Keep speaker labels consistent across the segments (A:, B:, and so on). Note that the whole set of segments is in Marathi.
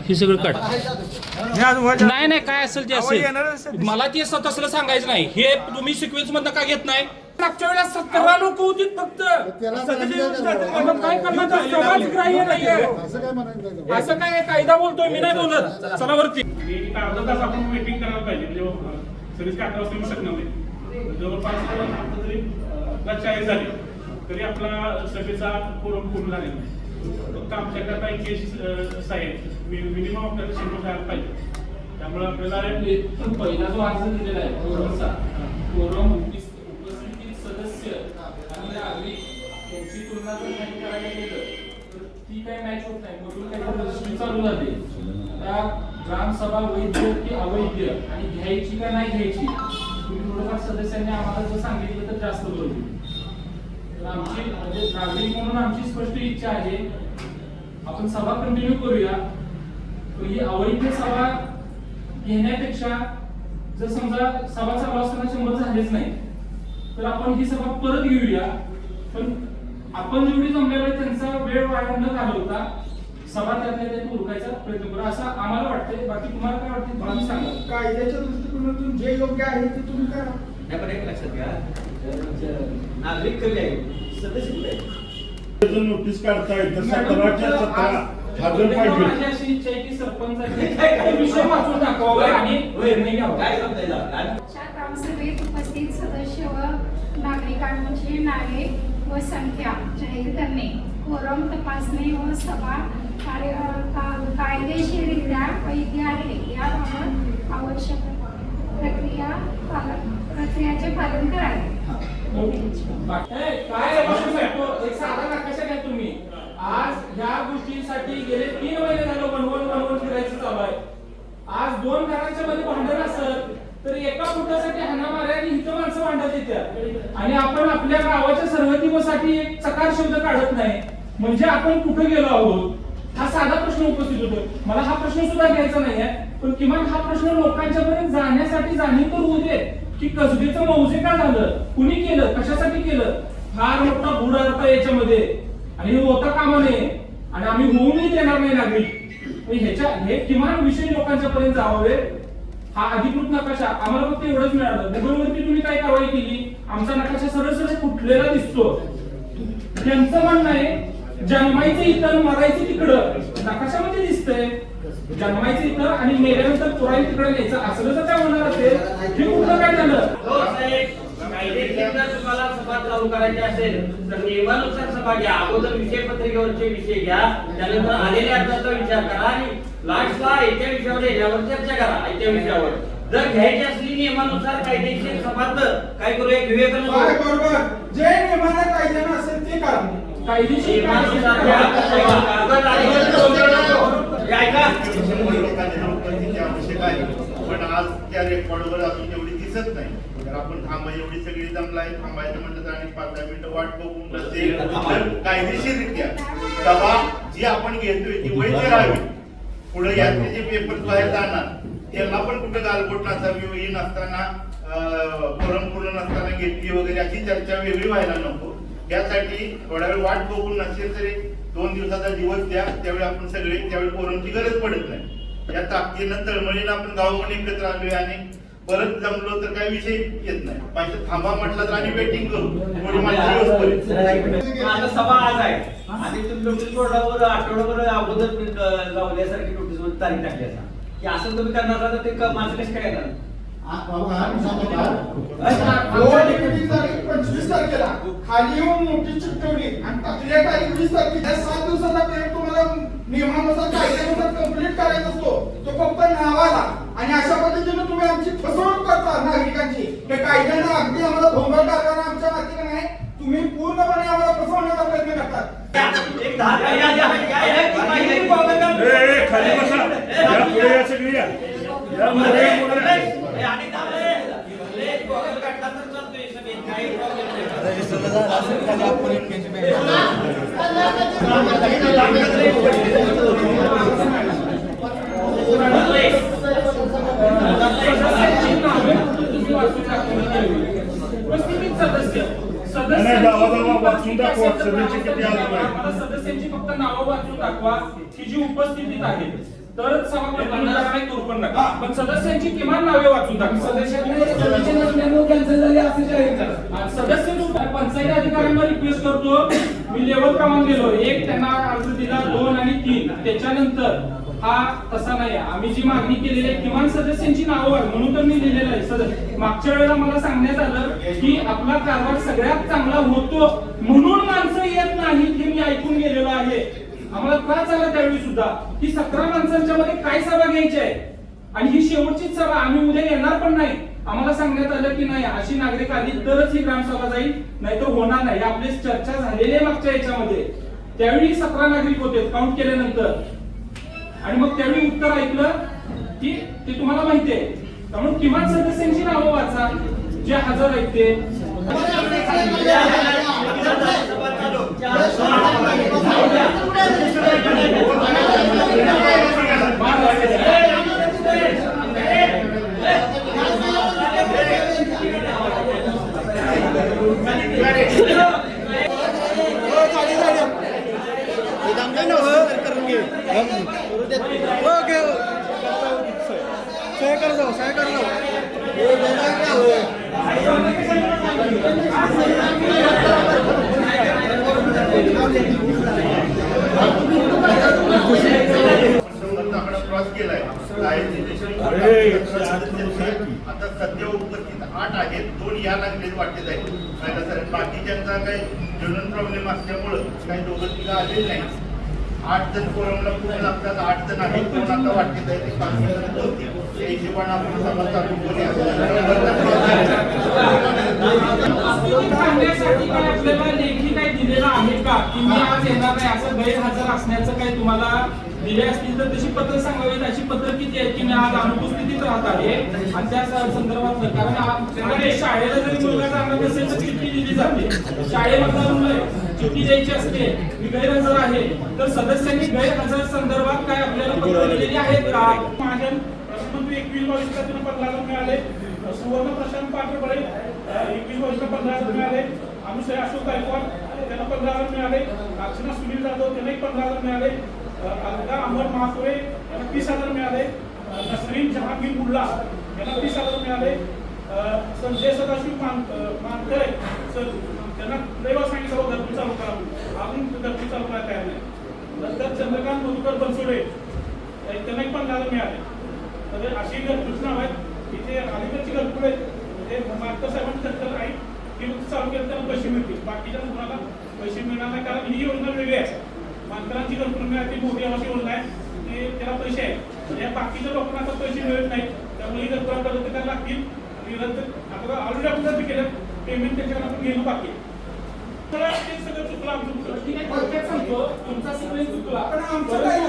A: हे सगळं काढ. नाही नाही काय असेल ते असेल, मला ते तसलं सांगायचं नाही. हे तुम्ही सिक्वेन्स मधनं का घेत नाही? मागच्या वेळेला 17 लोक होती फक्त. काय करणार, समाजग्राह्य नाहीये असं काय कायदा बोलतोय मी, नाही बोलत. चला वरती.
B: अर्धा तास आपण वेटिंग करायला पाहिजे, म्हणजे सर्विस 11 वाजता येऊ शकणार नाही. जवळपास तरी 40 झाली तरी आपला सभेचा फोरम पूर्ण झालेला नाही. फक्त आमच्याकडे आता 81 आहेत, मिनिमम आपल्याला 100 जायला पाहिजे. त्यामुळे आपल्याला
A: पहिला जो अर्ज दिलेला आहे फोरमचा, फोरम उपस्थित सदस्य आणि नागरिक यांची तुलना जर नाही करायला गेलं तर ती काही मॅच होत नाही. मधून काही रजिस्ट्री चालू झाली. आता ग्रामसभा वैध की अवैध आणि घ्यायची का नाही घ्यायची, तुम्ही थोडंफार सदस्यांनी आम्हाला जर सांगितलं तर जास्त बरं होईल. आमची म्हणजे नागरिक म्हणून आमची स्पष्ट इच्छा आहे, आपण सभा कंटिन्यू करूया. पण ही अवैध सभा घेण्यापेक्षा जर समजा सभा चालू असताना 100 झालेच नाही तर आपण ही सभा परत घेऊया. पण आपण जेवढी जमलेलो आहे त्यांचा वेळ वाया न घालवता सभा त्यातल्या त्यात उरकायचा प्रयत्न करू असं आम्हाला वाटतंय. बाकी तुम्हाला काय वाटतं तुम्ही सांगा.
C: कायद्याच्या दृष्टिकोनातून जे योग्य आहे ते तुम्ही करा.
D: पण एक लक्षात घ्या, नागरिक कमी आहे, सदस्य कुठे आहे?
B: नोटीस काढता येतं 17च्या 17 हजर पाहिजे.
A: माझी अशी इच्छा आहे की सरपंचाने विषय वाचून दाखवावा आणि निर्णय घ्यावा.
D: काय समजायला
E: ग्रामसभेत उपस्थित सदस्य व नागरिकांची नावे व संख्या जाहीर करणे, कोरम तपासणी व सभा कायदेशीररित्या वैध आहे याबाबत आवश्यक प्रक्रियाचे पालन करावे.
A: काय एक साधा नकाशा घ्या तुम्ही. आज ह्या गोष्टीसाठी गेले 3 महिने झालं वनवन फिरायचं चालू आहे. आज 2 घरांच्या मध्ये भांडण असत तर एका फुटासाठी हाणामाऱ्याने इथं माणसं भांडत येतात आणि आपण आपल्या गावाच्या सर्वतीसाठी एक चकार शब्द काढत नाही. म्हणजे आपण कुठे गेलो आहोत हा साधा प्रश्न उपस्थित होतो. मला हा प्रश्न सुद्धा घ्यायचा नाहीये, पण किमान हा प्रश्न लोकांच्या पर्यंत जाण्यासाठी जाणीव तर होऊ दे की कसबेचं मौजे का झालं, कुणी केलं, कशासाठी केलं. फार मोठा गुढ अर्थ याच्यामध्ये आणि होता कामा नये आणि आम्ही होऊनही देणार नाही नागरिक. हे किमान विषय लोकांच्या पर्यंत जावावे. हा अधिकृत नकाशा आम्हाला फक्त एवढंच मिळालं. गुगलवरती तुम्ही काय कारवाई केली, आमचा नकाशा सरळ सरळ फुटलेला दिसतो. त्यांचं म्हणणं आहे जन्मायचं इथं मरायचं तिकडं, नकाशामध्ये दिसतंय जन्मायचं इथं आणि मेल्यानंतर पुरायला तिकडे न्यायचं. असलं जर काय होणार असेल हे कुठलं काय झालं.
D: तुम्हाला सभा चालू करायची असेल तर नियमानुसार सभा घ्या. अगोदर विषय पत्रिकेवरचे विषय घ्या, त्यानंतर आलेल्या अर्जाचा विचार करा आणि लास्टला याच्या विषयावर याच्यावर चर्चा करा. याच्या विषयावर जर घ्यायची असली नियमानुसार कायदेशीर सभा तर काय करू, एक विवेकानंद
C: बरोबर जे नियमाने कायद्यानं असेल ते करा.
A: कायदेशीर
B: पण आज त्या रेकॉर्डवर अजून तेवढी दिसत नाही. तर आपण एवढी सगळी जमलाय, थांबायचं म्हटलं तर आणि 5-10 मिनिटं वाट बघून कायदेशीररित्या सभा जी आपण घेतोय ती वैध राहावी. पुढे यातले जे पेपर बाहेर जाणार त्याला पण कुठं गालबोट नसावी, ही नसताना फोरम पूर्ण नसताना घेतली वगैरे अशी चर्चा वेगळी व्हायला नको. यासाठी थोडा वेळ वाट बघून नसेल तरी 2 दिवसाचा दिवस द्या. त्यावेळी आपण सगळे त्यावेळी फोरमची गरज पडत नाही. या ताकदीनं तळमळीनं आपण गाव पण एकत्र आलोय आणि परत जमलो तर काही विषय येत नाही. पाहिजे थांबा म्हटलं तर आणि वेटिंग करू थोडी
D: माझा सभा आज आहे आणि तुम्ही नोटीस बोर्डावर आठवड्यावर अगोदर लावल्यासारखी नोटीस तारीख टाकली असा की असं तुम्ही करणार तर ते माझं कसं काय करणार.
C: 25 तारखेला खाली येऊन नोटीस चिकटवली आणि टाकल्या तारीख 20 तारखेला 7 दिवसाचा पिरियड तुम्हाला नियमानुसार कायद्यानुसार कंप्लीट करायचा असतो. तो फक्त नावाला आणि अशा पद्धतीने तुम्ही आमची फसवणूक करता नागरिकांची. हे कायद्यानं अगदी आम्हाला भोंगळ टाकताना आमच्या मातीला नाही, तुम्ही पूर्णपणे आम्हाला फसवण्याचा प्रयत्न करतात.
D: एक 10
B: खाली बसा पुढे सगळी या
A: उपस्थितीत
B: नाही, गावागावा वाचून दाखवा, सदस्य किती आले पाहिजे.
A: आम्हाला सदस्यांची फक्त नावं वाचून दाखवा की जी उपस्थितीत आहेत तरच सभागृह बंद कारवाई करू पण नका पण सदस्यांची किमान नावे वाचून दाखवा सदस्य पंचायती अधिकाऱ्यांना रिक्वेस्ट करतो मी लेवल क्रमांक गेलो एक त्यांना अर्ज दिला 2 आणि 3 त्याच्यानंतर हा तसा नाही आम्ही जी मागणी केलेली आहे किमान सदस्यांची नावं वाढ म्हणून तर मी लिहिलेलं आहे सदस्य मागच्या वेळेला मला सांगण्यात आलं की आपला कारभार सगळ्यात चांगला होतो म्हणून माणसं येत नाहीत हे मी ऐकून गेलेलो आहे आम्हाला त्रास झाला त्यावेळी सुद्धा की 17 माणसांच्या मध्ये काय सभा घ्यायची आहे आणि ही शेवटचीच सभा आम्ही उद्या येणार पण नाही आम्हाला सांगण्यात आलं की नाही अशी नागरिक आली तरच ही ग्रामसभा जाईल नाहीतर होणार नाही आपली चर्चा झालेली आहे मागच्या याच्यामध्ये त्यावेळी 17 नागरिक होते काउंट केल्यानंतर आणि मग त्यावेळी उत्तर ऐकलं की ते तुम्हाला माहिती आहे त्यामुळे किमान सदस्यांची नावं वाचा जे हजर आहेत ते
B: क्रॉस केलाय आता सध्या उपस्थित 8 आहेत 2 या लागले वाटत आहे बाकीच्यांचा काही जनरल प्रॉब्लेम असल्यामुळं काही दोघं तिघं आलेले नाही 8 जण कोरमला पूर्ण लागतात 8 जण आहेत 2 आता वाटत आहे ते बाकी जण 2 त्या हिशोबाने आपण समाज चालू
A: सांगण्यासाठी काय आपल्याला लेखी काय दिलेलं आहे का की मी आज येणार नाही असं गैरहजर असण्याचं काय तुम्हाला दिले असतील तर तशी पत्र सांगावीत अशी पत्र किती आहेत की मी आज अनुपस्थितीत राहत आहे आणि त्या संदर्भात कारण शाळेला जरी मुलगा जाणार नसेल तर चिठ्ठी दिली जाते शाळेमधला मुलं चिठ्ठी द्यायची असते मी गैरहजर आहे तर सदस्यांनी गैरहजर संदर्भात काय आपल्याला पत्र दिलेली आहेत का
F: महाजन प्रधानमंत्री 21-22 त्यांना 15,000 मिळाले सुवर्ण प्रशांत पाटोळे 21-22 15,000 मिळाले अनुसया अशोक गायकवाड त्यांना 15,000 मिळाले अर्चना सुनील जाधव त्यांनाही 15,000 मिळाले अलका अमर महासुरे यांना 30,000 मिळाले नसरीन जहांगीर मुल्ला यांना 30,000 मिळाले संजय सदाशिव मानकरे त्यांना दैवा सांगितलं घरकुल चालू करा अजून घरकुल चालू करायला तयार नाही नंतर चंद्रकांत मधुकर बनसोडे त्यांनाही 15,000 मिळाले तर अशी घरकुल नाव आहेत इथे अलीकडची घरकुल आहेत म्हणजे मास्टर साहेबांनी ठरलेलं आहे की चालू केलं त्यांना पैसे मिळतील बाकीच्या कुणाला पैसे मिळणार नाही कारण ही योजना वेगळी आहे मानकरांची घरकुल मिळाली मोठी अशी योजना आहे की त्याला पैसे आहेत या बाकीच्या लोकांना आता पैसे मिळत नाहीत त्यामुळे ही घरकुला रद्द करायला लागतील आणि रद्द आता ऑलरेडी आपण रद्द केलं पेमेंट त्याच्यावर आपण घेणं बाकी तर ते सगळं चुकलं आमचं
A: ठीक आहे थोडक्यात सांगतो तुमचा सगळे चुकला
C: पण आमचं काय?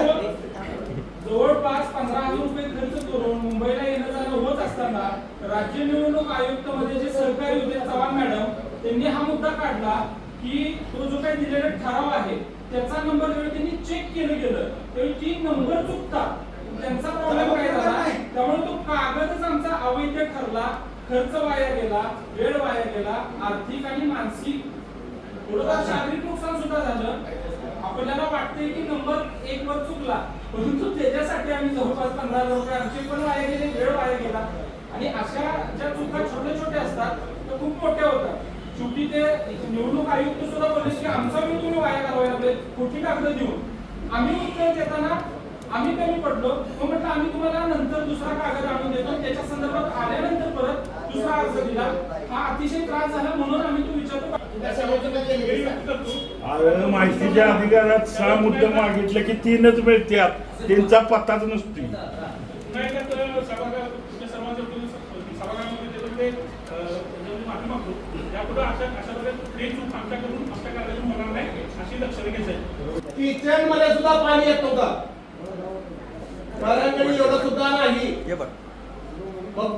A: जवळपास 15,000 रुपये खर्च करून मुंबईला येणं जाणं होत असताना राज्य निवडणूक आयुक्त मध्ये जे सहकारी होते चव्हाण मॅडम त्यांनी हा मुद्दा काढला की तो जो काही दिलेला ठराव आहे त्याचा नंबर जेव्हा त्यांनी चेक केलं गेलं तेव्हा 3 नंबर चुकतात त्यांचा प्रॉब्लेम काय झाला त्यामुळे तो कागदच आमचा अवैध ठरला खर्च वाया गेला वेळ वाया गेला आर्थिक आणि मानसिक थोडंफार शारीरिक नुकसान सुद्धा झालं आपल्याला वाटतंय की नंबर 1 वर चुकला परंतु त्याच्यासाठी आम्ही जवळपास 15,000 रुपये आमचे पण वाया गेले वेळ वाया गेला आणि अशा ज्या चुका छोट्या छोट्या असतात त्या खूप मोठ्या होतात शेवटी ते निवडणूक आयुक्त सुद्धा बोलले की आमचा वेळ तुम्ही वाया घालवायला लागले खोटी कागद देऊन आम्ही उत्तर देताना आम्ही कमी पडलो मग म्हटलं आम्ही तुम्हाला नंतर दुसरा कागद आणून देतो त्याच्या संदर्भात आल्यानंतर परत दुसरा अर्ज दिला हा अतिशय त्रास झाला म्हणून आम्ही तो विचारतो
B: माहितीच्या अधिकारात 6 मुद्दे मागितले की 3च मिळतात त्यांचा पत्ताच नसतो
F: नाही तर सभागृहामध्ये माफी मागतो यापुढे अशा प्रकारे चूक आमच्याकडून आमच्या कार्यालयातून होणार नाही अशी लक्षणे घ्यायची
C: किचन मध्ये सुद्धा पाणी येत नव्हतं घराकडे एवढं सुद्धा नाही मग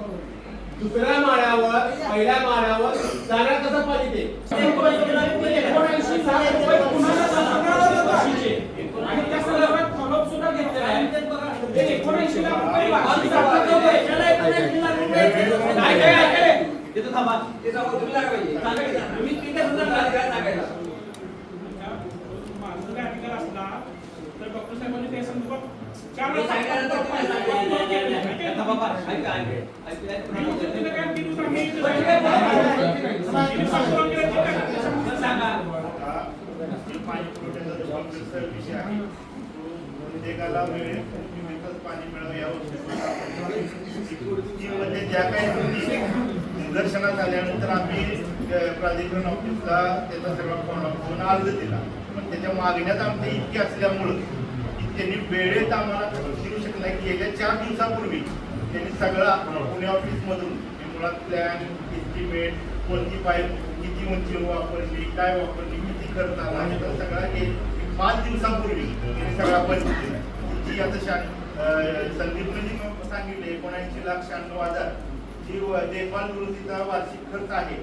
C: दुसऱ्या माळ्यावर पहिल्या माळ्यावर जाण्यात कसं पाणी ते
A: 79,00,000 रुपये कुणाला आणि त्या संदर्भात फॉलोअप सुद्धा घेतलेला आहे 79,00,000 रुपये
D: थांबा ते सांगू तुम्ही लागा पाहिजे सांगायचं तुम्ही तिथे सुद्धा काय सांगायला
F: माझा काय अधिकार असला तर डॉक्टर साहेबांनी त्या संदर्भात चार
D: मी सांगितलं तर तुम्ही सांगायचं बाबा ऐका
F: तिला काय केलं तर आम्ही इथे
D: सांगा
B: आता जे पाणी पुरवठ्याचा जो कॉम्प्लेक्सचा विषय आहे तो प्रत्येकाला वेळेत नियमितच पाणी मिळावं यावर म्हणजे ज्या काही त्रुटी निदर्शनास आल्यानंतर आम्ही प्राधिकरण ऑफिसला त्याचा सगळा फोन अर्ज दिला पण त्याच्या मागण्यात आमच्या इतकी असल्यामुळं की त्यांनी वेळेत आम्हाला शिरू शकत नाही. गेल्या 4 दिवसापूर्वी त्यांनी सगळा पुणे ऑफिसमधून मुळात प्लॅन एस्टिमेट कोणती पाईप किती उंची वापरली काय वापरली किती खर्च आला याचा सगळा 5 दिवसापूर्वी त्यांनी सगळा बजेट दिला. जी आता संदीपने जी सांगितले 79,96,000 जी देखभाल दुरुस्तीचा वार्षिक खर्च आहे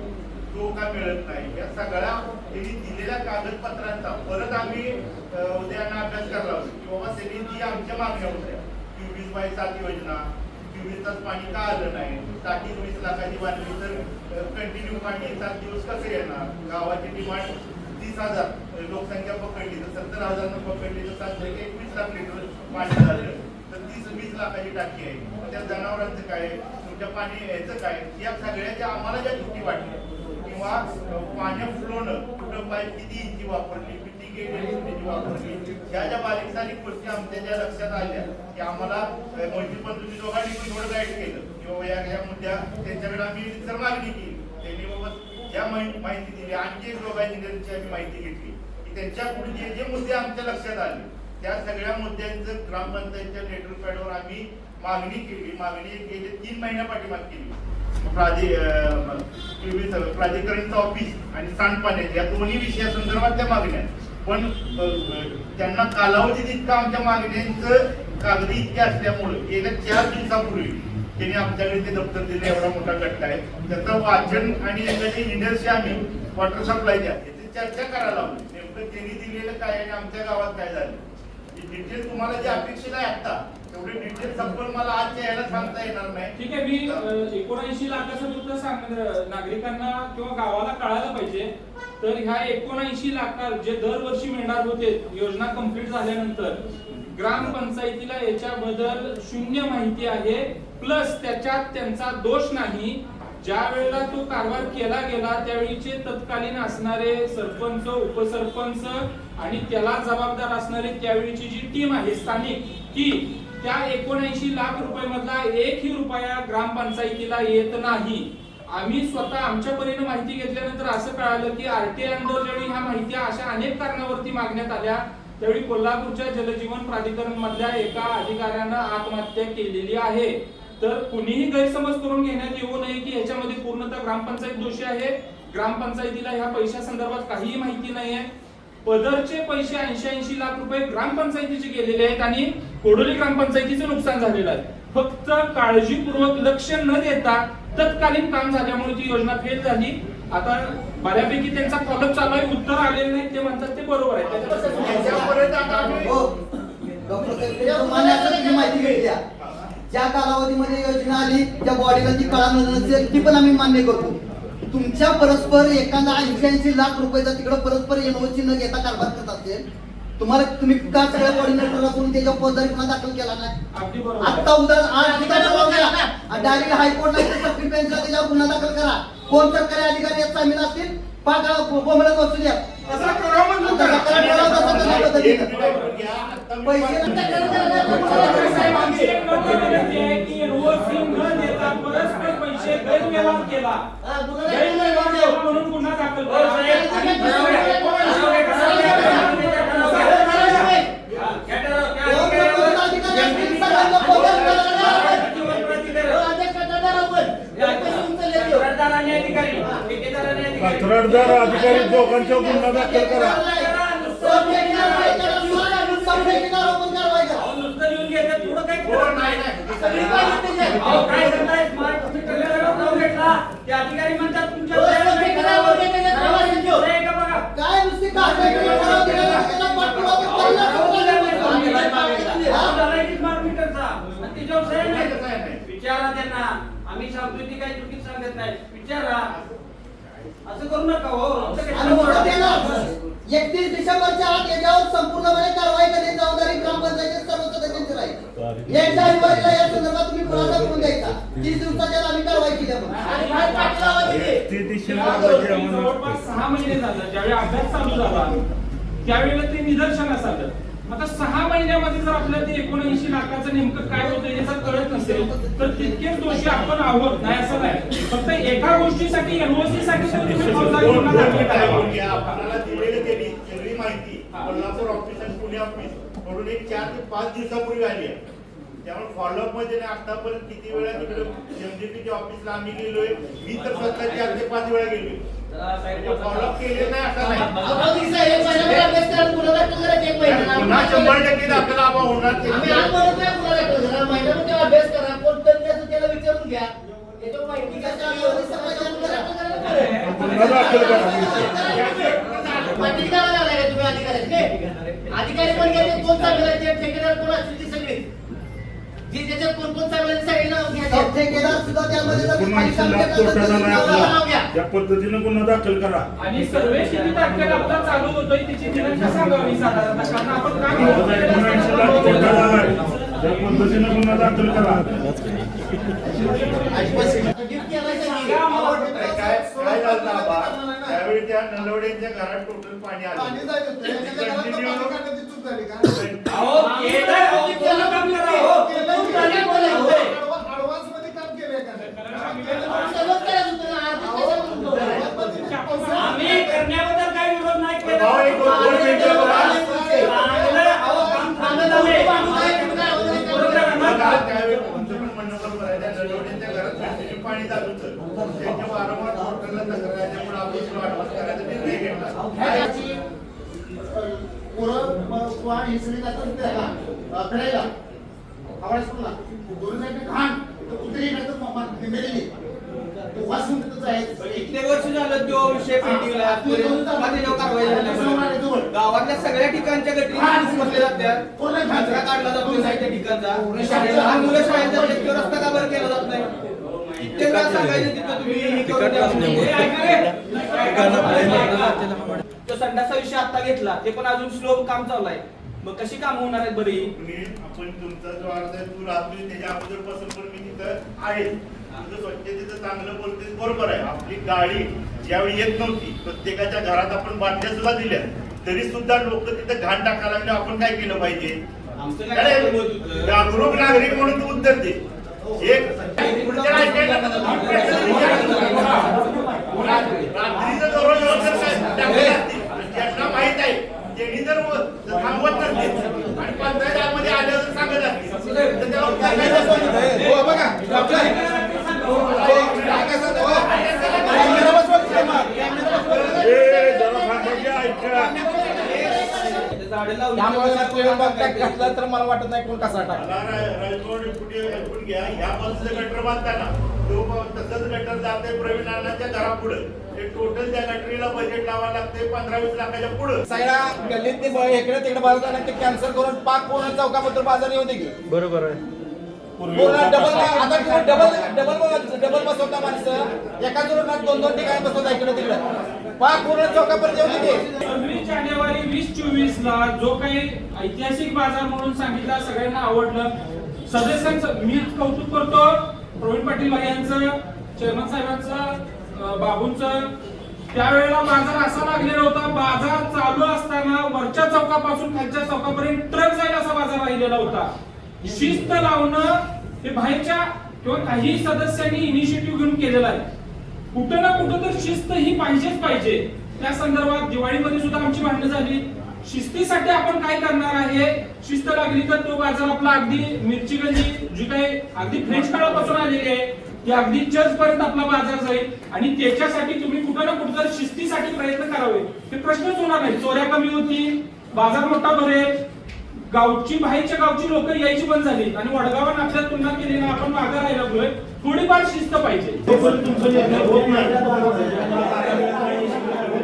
B: तो का मिळत नाही या सगळ्या त्यांनी दिलेल्या कागदपत्रांचा परत आम्ही उद्याना अभ्यास करायला होतो की बाबा त्यांनी जी आमच्या मागण्या होत्या 24/7 योजना 24 तास पाणी का आलं नाही टाकी 20 लाखाची बांधली तर कंटिन्यू पाणी 7 दिवस कसं येणार गावाची डिमांड 30,000 लोकसंख्या पकडली तर 70,000 पकडली तर 21 लाख लिटर पाणी झालं तर 30-20 लाखाची टाकी आहे मग त्या जनावरांचं काय तुमच्या पाणी यायचं काय या सगळ्याच्या आम्हाला ज्या त्रुटी वाटल्या किंवा पाण्या फ्लोनं कुठं पाईप किती इंची वापरली किती गेट वापरली ह्या ज्या बारीक सारीक गोष्टी आमच्या ज्या लक्षात आल्या की आम्हाला मोहिती पंतुजी दोघांनी पण थोडं गाईड केलं किंवा या मुद्द्या त्यांच्याकडे आम्ही सर मागणी केली त्यांनी बाबा ज्या माहिती दिली आणखी एक दोघा इंजिनिअरची आम्ही माहिती घेतली की त्यांच्याकडून जे मुद्दे आमच्या लक्षात आले त्या सगळ्या मुद्द्यांचं ग्रामपंचायतच्या लेटर पॅडवर आम्ही मागणी केली. मागणी गेले 3 महिन्या पाठीमाग केली. प्राधिकरणचं ऑफिस आणि सांडपाण्याच्या या दोन्ही विषयासंदर्भात त्या मागण्या पण त्यांना कालावधीत इतका आमच्या मागण्यांचं कागदी इतके असल्यामुळे गेल्या 4 दिवसापूर्वी त्यांनी आमच्याकडे ते दप्तर दिले एवढा मोठा गट्टा आहे त्याचं वाचन आणि एखादी इंडस्ट्री आम्ही वॉटर सप्लायच्या याची चर्चा करायला लावली नेमकं त्यांनी दिलेलं काय आणि आमच्या गावात काय झालं डिटेल तुम्हाला जे अपेक्षित आहे आता तेवढे डिटेल संपूर्ण मला आज यायला सांगता येणार नाही.
A: ठीक आहे मी 79 लाखाचं फक्त नागरिकांना किंवा गावाला कळायला पाहिजे तर ह्या 79 लाखात जे दरवर्षी मिळणार होते योजना कंप्लीट झाल्यानंतर ग्रामपंचायतीला याच्याबद्दल शून्य माहिती आहे प्लस त्याच्यात त्यांचा दोष नाही. ज्या वेळेला तो कारभार केला गेला त्यावेळीचे तत्कालीन असणारे सरपंच उपसरपंच आणि त्याला जबाबदार असणारे त्यावेळीची जी टीम आहे स्थानिक ती त्या 79 लाख रुपये मधला 1ही रुपया ग्रामपंचायतीला येत नाही. आम्ही स्वतः आमच्या परीने माहिती घेतल्यानंतर असं कळालं की आरटीआय अंडर ज्यावेळी ह्या माहिती अशा अनेक कारणावरती मागण्यात आल्या त्यावेळी कोल्हापूरच्या जलजीवन प्राधिकरण मधल्या एका अधिकाऱ्यानं आत्महत्या केलेली आहे. तर कुणीही गैरसमज करून घेण्यात येऊ नये की ह्याच्यामध्ये पूर्णतः ग्रामपंचायत दोषी आहे. ग्रामपंचायतीला ह्या पैशा संदर्भात काहीही माहिती नाहीये. पदरचे पैसे 80 लाख रुपये ग्रामपंचायतीचे गेलेले आहेत आणि कोडोली ग्रामपंचायतीचं नुकसान झालेलं आहे. फक्त काळजीपूर्वक लक्ष न देता तत्कालीन काम झाल्यामुळे ती योजना फेल झाली. आता बऱ्यापैकी त्यांचा फॉलोअप चालू आहे उत्तर आलेलं नाही ते म्हणतात ते बरोबर आहे.
G: माहिती घेतल्या ज्या कालावधीमध्ये योजना आली त्या बॉडीला जी कळा नसेल ती पण आम्ही मान्य करतो. तुमच्या परस्पर एखादा 80 लाख रुपयाचा तिकडे परस्पर एनओसी न घेता कारभार करत असेल तुम्ही का सगळ्या कोऑर्डिनेटरला करून त्याच्यावर फौजदारी गुन्हा दाखल केला नाही. आता उदाहरण डायरेक्ट हायकोर्टला सर्किट बेंचला त्याच्यावर गुन्हा दाखल करा. कोण सरकारी अधिकारी यात सामील असतील बोंबलत बसू द्या.
A: म्हणून गुन्हा दाखल
H: कंत्राटदार अधिकारी दोघांच्या गुन्हा दाखल करा.
D: अधिकारी म्हणतात तुमच्या
G: काय नुसती
D: विचारा त्यांना आम्ही सांगतोय ती काही चुकीच सांगत नाही, विचारा. असं करू नका हो. आमचं
G: आणि
D: कशाला
G: मोठं
D: बोलत
G: केलं.
D: नाही?
G: 31 डिसेंबरच्या आत याच्यावर संपूर्णपणे कारवाई करण्याची जबाबदारी ग्रामपंचायतीचे सर्व सदस्यांची राहील. 1 जानेवारीला या संदर्भात तुम्ही खुलासा करून द्यायचा. 30 दिवसाच्या आत आम्ही कारवाई केली आपण.
E: आणि काय पाठलावा दिली?
A: जवळपास 6 महिने झालं ज्यावेळी अभ्यास चालू झाला त्यावेळेला ते निदर्शनास आलं. आता 6 महिन्यामध्ये जर आपल्याला ते 79 लाखाचं नेमकं काय होतं हे जर कळत नसेल तर तितकेच दोषी आपण आहोत, नाही असं नाही. फक्त एका गोष्टीसाठी एनओसी साठी तर तुम्ही फौजदारी गुन्हा दाखल करावा.
B: आपल्याला दिलेली त्यांनी सगळी माहिती कोल्हापूर ऑफिस आणि पुणे ऑफिस म्हणून एक 4 ते 5 दिवसापूर्वी आली आहे. त्यामुळे फॉलोअप मध्ये आतापर्यंत किती वेळा तिकडे एमजीपीच्या ऑफिसला आम्ही गेलोय. मी तर स्वतः 4 ते 5 वेळा गेलोय. फॉलोअप केले नाही असं नाही. पुन्हा 100% दाखल होणार ते.
H: गुन्हा दाखल करा.
I: अधिकारी पण गेले, कोण चांगले ठेकेदार कोण असतील ती सगळी जी त्याच्यात कोण कोण चांगले सगळी नाव घ्या.
G: ठेकेदार सुद्धा त्यामध्ये जर
H: गुन्हा
G: काही काम
H: शिल्लक
G: केलं तर
H: तोटा नाही
G: त्याची
H: आपला. त्या पद्धतीनं गुन्हा दाखल करा.
A: आणि सर्वे किती तारखेला आपला चालू होतोय त्याची दिनांक सांगावी साधारणतः, कारण आपण काय
H: गुन्हा शिल्लक तोटा झालाय. त्या पद्धतीनं गुन्हा दाखल करा.
B: काय झालं आबा? त्यावेळी त्या नलवडेंच्या घरात टोटल पाणी आलं.
C: पाणी जायचं होतं. त्याच्या घरात
B: Continue.
C: पाणी काढण्याची चूक झाली का?
D: अहो, केलंय, अहो, केलं काम करा, हो.
C: केलं.
D: चूक झाली बोलायचंय.
C: ऍडव्हान्स मध्ये काम केलंय का?
D: आम्ही करण्याबद्दल काही विरोध नाही केला.
B: भाऊ, एक दोन मिनिटं बघा.
D: चांगलं, अहो, काम चांगलं झालंय. बरोबर आहे ना?
B: बघा, त्यावेळी तुमचं पण म्हणणं बरोबर आहे. त्या नलवडेंच्या घरात कंटिन्यू पाणी चालू होतं. त्यांच्या वारंवार टोटलला तक्रार आल्यामुळे आपण तुला ऍडव्हान्स करायचा निर्णय घेतला.
J: इतके वर्ष झालं तो विषय पेंडिंगला आहे. आजपर्यंत का त्याच्यावर कारवाई झाली नाही? गावातल्या सगळ्या ठिकाणच्या गटरी बसले जातात, कचरा काढला जातो नाही त्या ठिकाणचा. लहान मुलं शाळेत जातात तो रस्ता का बरं केला जात नाही? कित्येक वेळा सांगायचं तिथं तुम्ही हे करून द्या. हे ऐका रे. तो संडासा विषय आता घेतला, ते पण अजून स्लो काम चालू आहे. मग कशी काम होणार आहेत बरी?
B: आपण तुमचा जो अर्ज आहे तू राहतोय त्याच्या अगोदरपासून पण मी तिथं आहे. तुझं स्वच्छतेचं चांगलं बोलतेस बरोबर आहे. आपली गाडी ज्यावेळी येत नव्हती प्रत्येकाच्या घरात आपण बाटल्या सुद्धा दिल्या तरी सुद्धा लोक तिथं घाण टाकायला लागले. आपण काय केलं पाहिजे?
J: आमचं काय काम होत होतं?
B: जागरूक नागरिक म्हणून तू उत्तर दे. एक रात्रीचं दररोज जर काय टाकले असतील आणि ज्यांना माहित आहे त्यांनी जर थांबवत नसतील आणि पंचायतीमध्ये आल्यावर सांगत असतील तर त्याला उत्तर काय द्यायचं?
C: हो, बघा.
H: जरा थांबा की ऐका.
J: झाडं लावली.
C: घातला तर मला वाटत नाही कोण कसा टाक.
B: मला राजभवन कुठे ऐकून घ्या. ह्या बाजूचं गटर बांधताना तो तसंच गटर जाते प्रवीण अण्णांच्या घरापुढं. ते टोटल त्या गटरीला बजेट लावायला लागते 15-20 लाखाच्या पुढं.
C: सगळ्या गल्लीत ते इकडे तिकडे बाजूला ते कॅन्सल करून पाक पूर्ण चौकापत्र बाजार येऊ दे की.
H: बरोबर आहे.
C: डबल बसवता माणसं एका जोडणार 2-2 ठिकाणी बसवता इकडे तिकडे पाक पूर्ण चौकापर्यंत येऊ दे.
A: 26 जानेवारी 2024 ला जो काही ऐतिहासिक बाजार म्हणून सांगितला सगळ्यांना आवडलं. सदस्यांचं मी कौतुक करतो प्रवीण पाटील भाई यांचं, चेअरमन साहेबांचं, बाबूंचं. त्यावेळेला बाजार असा लागलेला होता, बाजार चालू असताना वरच्या चौकापासून खालच्या चौकापर्यंत ट्रक जाईल असा बाजार राहिलेला होता. शिस्त लावणं हे बाहेरच्या किंवा काही सदस्यांनी इनिशिएटिव्ह घेऊन केलेलं आहे. कुठं ना कुठं तर शिस्त ही पाहिजेच पाहिजे. त्या संदर्भात दिवाळीमध्ये सुद्धा आमची भांडणं झाली. शिस्तीसाठी आपण काय करणार आहे? शिस्त लागली तर तो बाजार आपला अगदी मिरची गल्ली जी काही अगदी फ्रेंच काळापासून आलेली आहे ती अगदी चर्च पर्यंत आपला बाजार जाईल आणि त्याच्यासाठी तुम्ही कुठं ना कुठं तर शिस्तीसाठी प्रयत्न करावे. हे प्रश्नच होणार नाही. चोऱ्या कमी होतील, बाजार मोठा भरेल, गावची बाहेरच्या गावची लोक यायची बंद झाली आणि वडगावात आपल्याला तुलना केली ना आपण मागे राहायला लागलोय. थोडीफार शिस्त पाहिजे.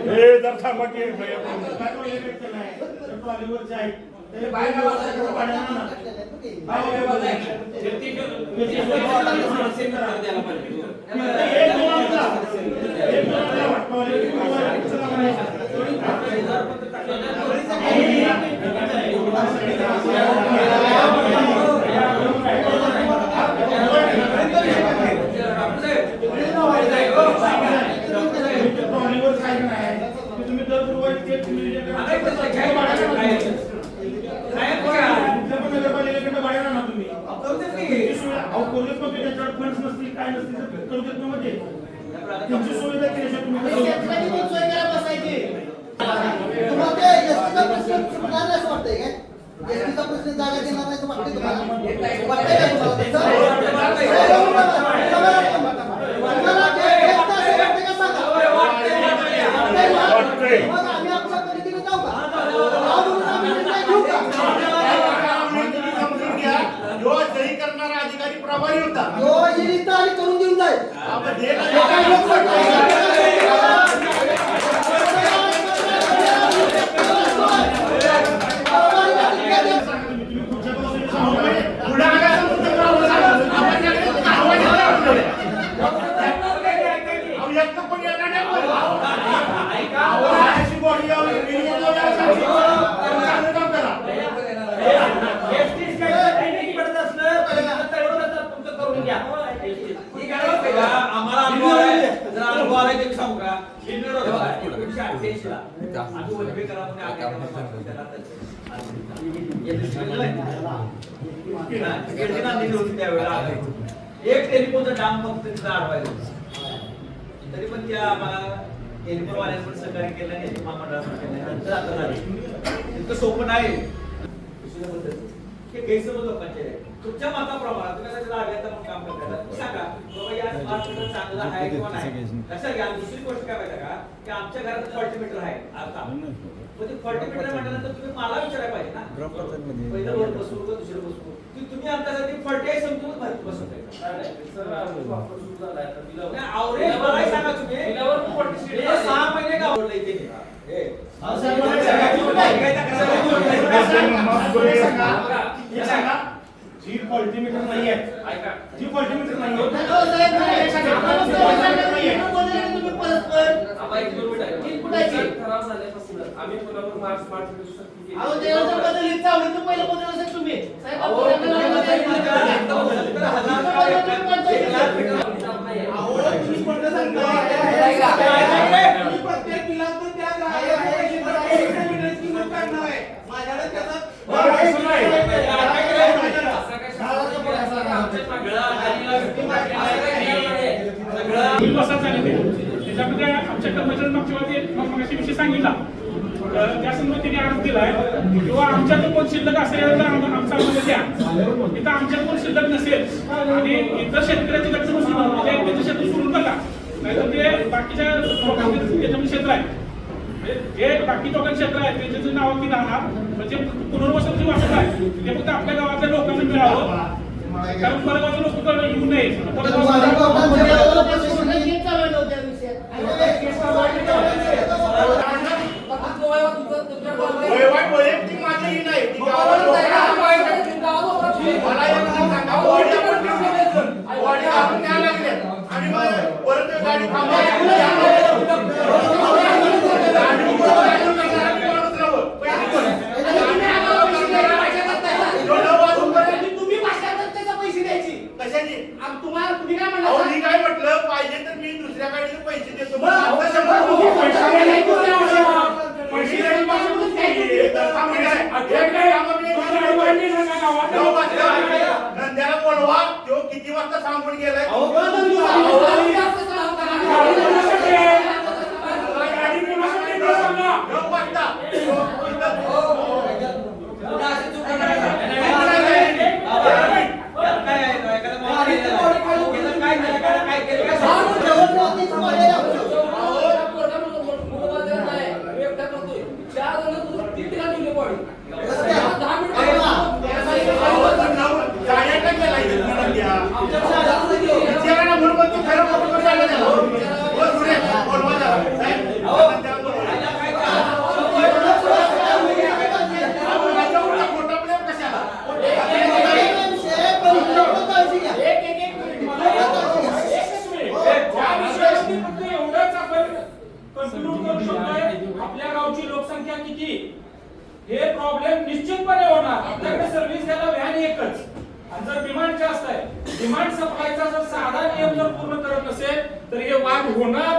H: हे जर थांबा की तुम्ही दर गुरुवारी ते तुम्ही नगरपालिकेकडे भाड्यानं आणा तुम्ही. अहो करू देत नव्हते, त्याच्यावर फंड्स नसतील काय नसतील तर करू देत नव्हते. तुमची सुविधा केल्याशिवाय तुम्ही
I: शेतकरी पण सोय करायला बसायची.
G: तुम्हाला ते एसटीचा प्रश्न सुटणार नाही असं वाटतंय काय? एसटीचा प्रश्न जागा देणार नाही असं वाटतंय तुम्हाला? वाटतंय का तुम्हाला तसं? तुम्हाला ते येत नसेल वाटतंय का सांगा?
H: वाटतंय.
G: मग आम्ही आमच्या पद्धतीने जाऊ का? जाऊ म्हणून आम्ही निर्णय घेऊ का?
B: तुम्ही समजून घ्या, जो सही करणारा अधिकारी प्रभारी होता.
G: जो येईल इथं आणि करून देऊन जाईल.
B: आपण हे
G: हे काय लोकसभा
B: पुढे आगायचं मुद्दा करावं लागलं. आपण त्याकडे आवाज येतो आपल्याकडे. अहो, एकटं पण येणार नाही पण. अहो, अशी body लावली, बिल लावली, असं चांगलं काम करा.
D: आम्हाला अनुभव आहे. जर अनुभव आला तर सांगू का? बिनविरोध होता. 1988 ला. आधी वल्लभी कराराने आज्ञा केली. एक टेलिफोनचा डाम फक्त तिथं अडवायचं. तरी पण त्या आम्हाला टेलिफोन वाल्याने पण सहकार्य केलं नाही, महामंडळाने केलं नंतर आता झाले. इतकं सोपं नाही. हे गैरसमज लोकांचे आहे. तुमच्या मताप्रमाणे तुम्ही आता लागल्या तर मग काम करता सांगा बाबा या स्मार्ट मीटर चांगलं आहे किंवा नाही. लक्षात घ्या. दुसरी गोष्ट काय माहिती का की आमच्या घरात 40 मीटर आहे आता. मग ते 40 मीटर म्हटल्यानंतर तुम्ही मला विचारायला पाहिजे ना, पहिलं वर बसू का दुसरं बसू की तुम्ही आमच्यासाठी 40 आहे समजून भरती बसवताय. आवरेज मला सांगा तुम्ही 6 महिने का आवडलं इथे
H: जी पॉलिटीमीटर नाही आहे, जी पॉलिटीमीटर नाही आहे.
I: तुम्ही परस्पर
A: आम्ही पुन्हा मार्च मार्च
I: अहो देवाचं बदल इथं आवडतं पहिलं बदल असेल तुम्ही साहेब
C: प्रत्येक बिलात त्या ग्राहकाला मीटरची नोंद काढणार आहे. माझ्याकडे त्याचा
F: बिल बसायचं झाले ते. त्याच्यामध्ये आमच्या कर्मचारी मागच्या वेळी मगाशी विषय सांगितला. त्या संदर्भात त्यांनी अर्ज दिलाय किंवा आमच्यात कोण शिल्लक असेल तर आमचा अर्ज द्या. इथं आमच्यात कोण शिल्लक नसेल आणि इतर शेतकऱ्याची लक्ष नसेल म्हणजे त्याचं क्षेत्र सोडून टाका. नाहीतर ते बाकीच्या लोकांचे त्याच्यामध्ये क्षेत्र आहे. जे बाकी लोकांचे क्षेत्र आहे त्याचे जे नावावरती राहणार म्हणजे पुनर्वसन जे वाटत आहे ते फक्त आपल्या गावातल्या लोकांना मिळावं. कारण परगावचे लोक तर येऊ नये.
B: वैयक्तिक माझी ही नाही. ती गावाला मला एक सांगा, बॉडी आपण बॉडी आपण द्यायला लागले आणि मग परत गाडी
I: तुम्हाला कुणी काय
B: अहो, मी
I: म्हणलं
B: काय म्हटलं पाहिजे तर मी दुसऱ्या गाडीचे पैसे देतो. नंद्याला बोलवा, तो किती वाजता सांगून गेलाय. म्हणून
A: कन्क्लूड करू शकतोय आपल्या गावची लोकसंख्या किती हे प्रॉब्लेम निश्चितपणे होणार. आपल्याकडे सर्व्हिस द्यायला व्हॅन एकच आणि जर डिमांड जास्त आहे डिमांड सप्लायचा जर साधा नियम जर पूर्ण करत नसेल तर हे वाद होणार.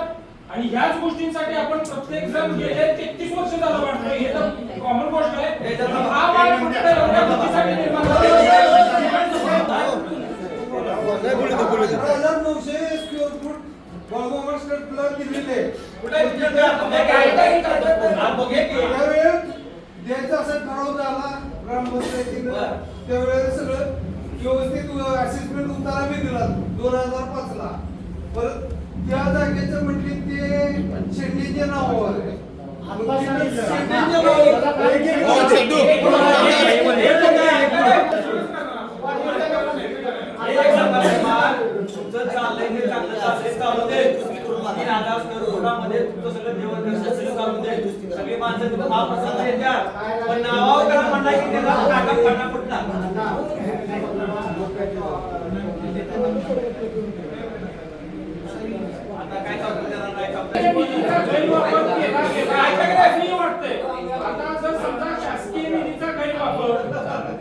A: आणि ह्याच गोष्टींसाठी आपण प्रत्येक जण गेले 33 वर्ष झालं वाटतोय हे तर कॉमन गोष्ट आहे. हा वाद फक्त एवढ्या गोष्टीसाठी निर्माण
C: द्यायचं असं ठरवता आला ग्रामपंचायतीनं त्यावेळेस सगळं व्यवस्थित असेसमेंट उतारा मी दिला 2005 ला. परत त्या जागेचं म्हटले ते शेंडीचे नाव आहे.
J: तुमचं चाललंय ते चांगलं चाललंय चालू दे. 3,000 करोडामध्ये तुमचं सगळं देवस्थान चालू दे. सगळी माणसं तिथं महाप्रसाद येतात पण नावावर करा म्हणला की त्याला काका पडणार कुठला आता काय चालू त्याला नाही
A: आता जर समजा शासकीय निधीचा गैरवापर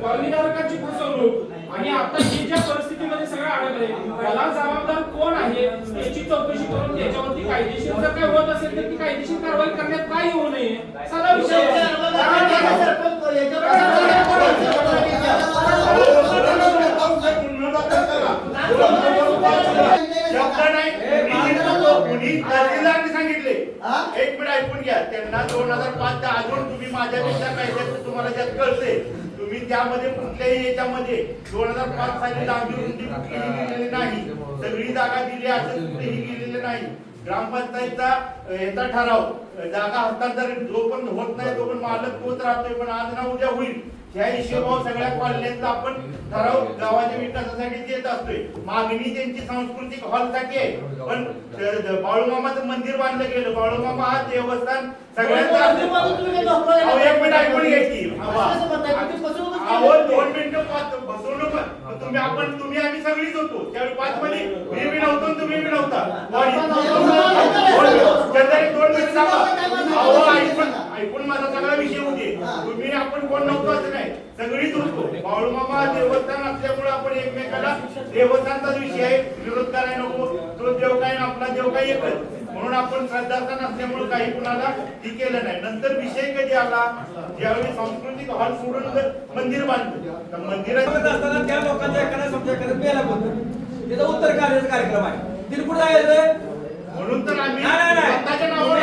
A: कॉलनीधारकांची फसवणूक आणि आता ही ज्या परिस्थितीमध्ये सगळं अडकले त्याला जबाबदार कोण आहे याची चौकशी करून त्याच्यावरती कायदेशीर जर काय होत असेल तर ती कायदेशीर कारवाई करण्यात काय होऊ नये साधा विषय
B: सांगितले. एक मिनिट ऐकून घ्या. त्यांना 2005 अजून तुम्ही माझ्यापेक्षा कायद्याचं तुम्हाला ज्यात कळते तुम्ही त्यामध्ये कुठल्याही याच्यामध्ये 2005 साली लांबी रुंदी कुठलीही दिलेली नाही. सगळी जागा दिली असं कुठेही गेलेलं नाही. ग्रामपंचायतचा याचा ठराव जागा हस्तांतरण जो पण होत नाही तो पण मालक तोच राहतोय पण आज ना उद्या होईल. ह्या हिशोबावर सगळ्या कॉलनीचा आपण ठराव गावाच्या विकासासाठी देत असतोय. मागणी त्यांची सांस्कृतिक हॉलसाठी आहे पण बाळूमामाचं मंदिर बांधलं गेलं. बाळूमामा हा देवस्थान सगळ्यांचा एक मिनिट ऐकून घ्यायची 2 मिनिटं बसवणूक तुम्ही आम्ही सगळीच होतो त्यावेळी 5 मध्ये मी बी नव्हतो तुम्ही बी नव्हता. 2 मिनिट ऐकून माझा सगळा विषय होते. तुम्ही आपण कोण नव्हतो असं नाही सगळीच होतो. बाळूमामा देवस्थान असल्यामुळे आपण एकमेकाला देवस्थानाचाच विषय आहे विरोध करायला नको. तो देव काय ना आपला देव काय एकच म्हणून आपण श्रद्धास्थान असल्यामुळे काही कुणाला हे केलं नाही. नंतर विषय कधी आला ज्यावेळी सांस्कृतिक हॉल सोडून मंदिर बांधलं मंदिरात
J: असताना त्या लोकांच्या एखाद्या समजा एखाद्या मेला होतं त्याचा उत्तर कार्याचा कार्यक्रम आहे तिथे कुठे जायचं
B: म्हणून तर आम्ही
J: नाही
B: स्वतःच्या नावावर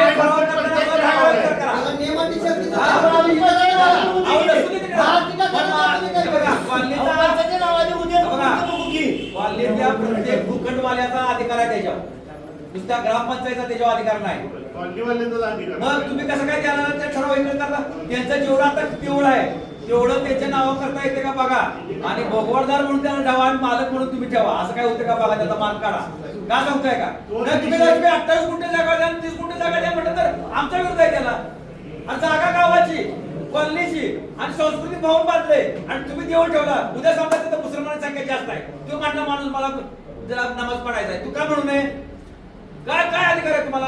B: प्रत्येक भूखंडवाल्याचा अधिकार आहे त्याच्यावर नुसत्या ग्रामपंचायतचा त्याच्यावर अधिकार नाही. मग तुम्ही कसं काय त्याला त्या ठराविक करता त्यांचं जेवढं आता तेवढं आहे तेवढं त्याच्या नावावर करता येते का बघा. आणि भोगवरदार म्हणून त्याला ठेवा आणि मालक म्हणून तुम्ही ठेवा असं काय होतं का बघा. त्याचा मान काढा का सांगताय का तुम्ही 28 गुंठे जागा द्या 30 गुंठे जागा द्या म्हटलं तर आमच्या विरुद्ध आहे त्याला. आणि जागा गावाची कॉलनीची आणि संस्कृती भावून बांधले आणि तुम्ही देऊन ठेवला. उद्या समजा तिथं मुसलमानांची संख्या जास्त आहे तो म्हणला माणूस मला जरा नमाज पडायचा आहे तू काय म्हणू नये काय काय अधिकार आहे तुम्हाला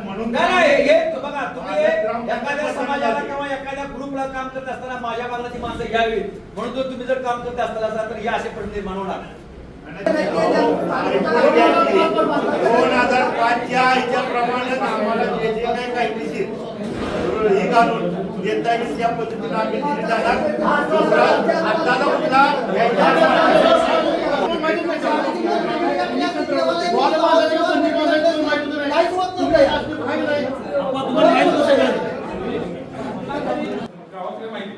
B: म्हणून
J: काय हे बघा तुम्ही एखाद्या समाजाला किंवा एखाद्या ग्रुपला काम करत असताना माझ्या बाजूची माणसं घ्यावी म्हणून जर तुम्ही जर काम करत असताना तर हे असे प्रश्न निर्माण होणार.
B: 2005च्या ह्याच्या प्रमाणे आम्हाला जे जे काही कायदेशीर ही घालून देता येईल त्या पद्धतीने आम्ही दिली जाणार. दुसरा आत्ताचा मुद्दा
F: गावातल्या माहिती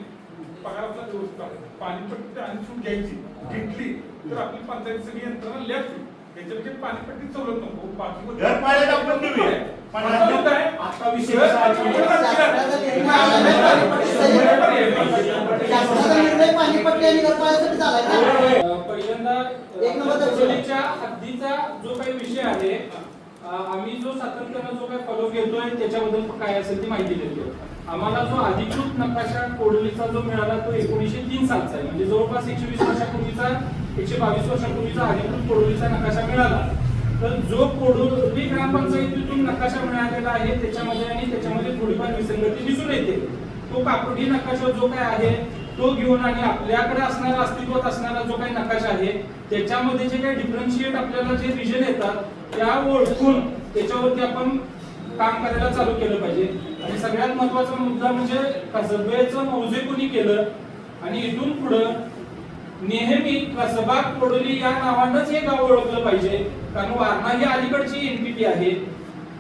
F: पगारातला व्यवस्था पाणीपट्टी आणि सूट घ्यायची घेतली तर आपली पंचायत सगळी यंत्रणा लेफ्ट त्याच्यापेक्षा पाणीपट्टी सवलत नको बाकी
B: घर पाण्यात आपण देऊया.
F: आता विषय
G: पाणीपट्टी आणि घरपाण्यासाठी झालाय ना.
A: पहिल्यांदा चोरीच्या हद्दीचा जो काही विषय आहे आम्ही जो सातत्यानं जो काही फॉलो घेतोय त्याच्याबद्दल काय असेल ती माहिती देतो. आम्हाला जो अधिकृत नकाशा कोडलीचा जो मिळाला तो 1903 सालचा आहे म्हणजे जवळपास 120 वर्षापूर्वीचा 122 वर्षापूर्वीचा अधिकृत कोडलीचा नकाशा मिळाला. तर जो कोडोली ग्रामपंचायतीतून नकाशा मिळालेला आहे त्याच्यामध्ये आणि त्याच्यामध्ये थोडीफार विसंगती दिसून येते. तो काकोडी नकाशा जो काय आहे तो घेऊन आणि आपल्याकडे असणारा अस्तित्वात असणारा जो काही नकाशा आहे त्याच्यामध्ये जे काही डिफरन्शिएट आपल्याला जे रिजन येतात त्या ओळखून त्याच्यावरती आपण काम करायला चालू केलं पाहिजे. आणि सगळ्यात महत्वाचा मुद्दा म्हणजे कसबेचं मौजे कोणी केलं आणि इथून पुढं नेहमी कसबा कोडोली या नावानंच हे गाव ओळखलं पाहिजे. कारण वारणा ही अलीकडची एनटीटी आहे.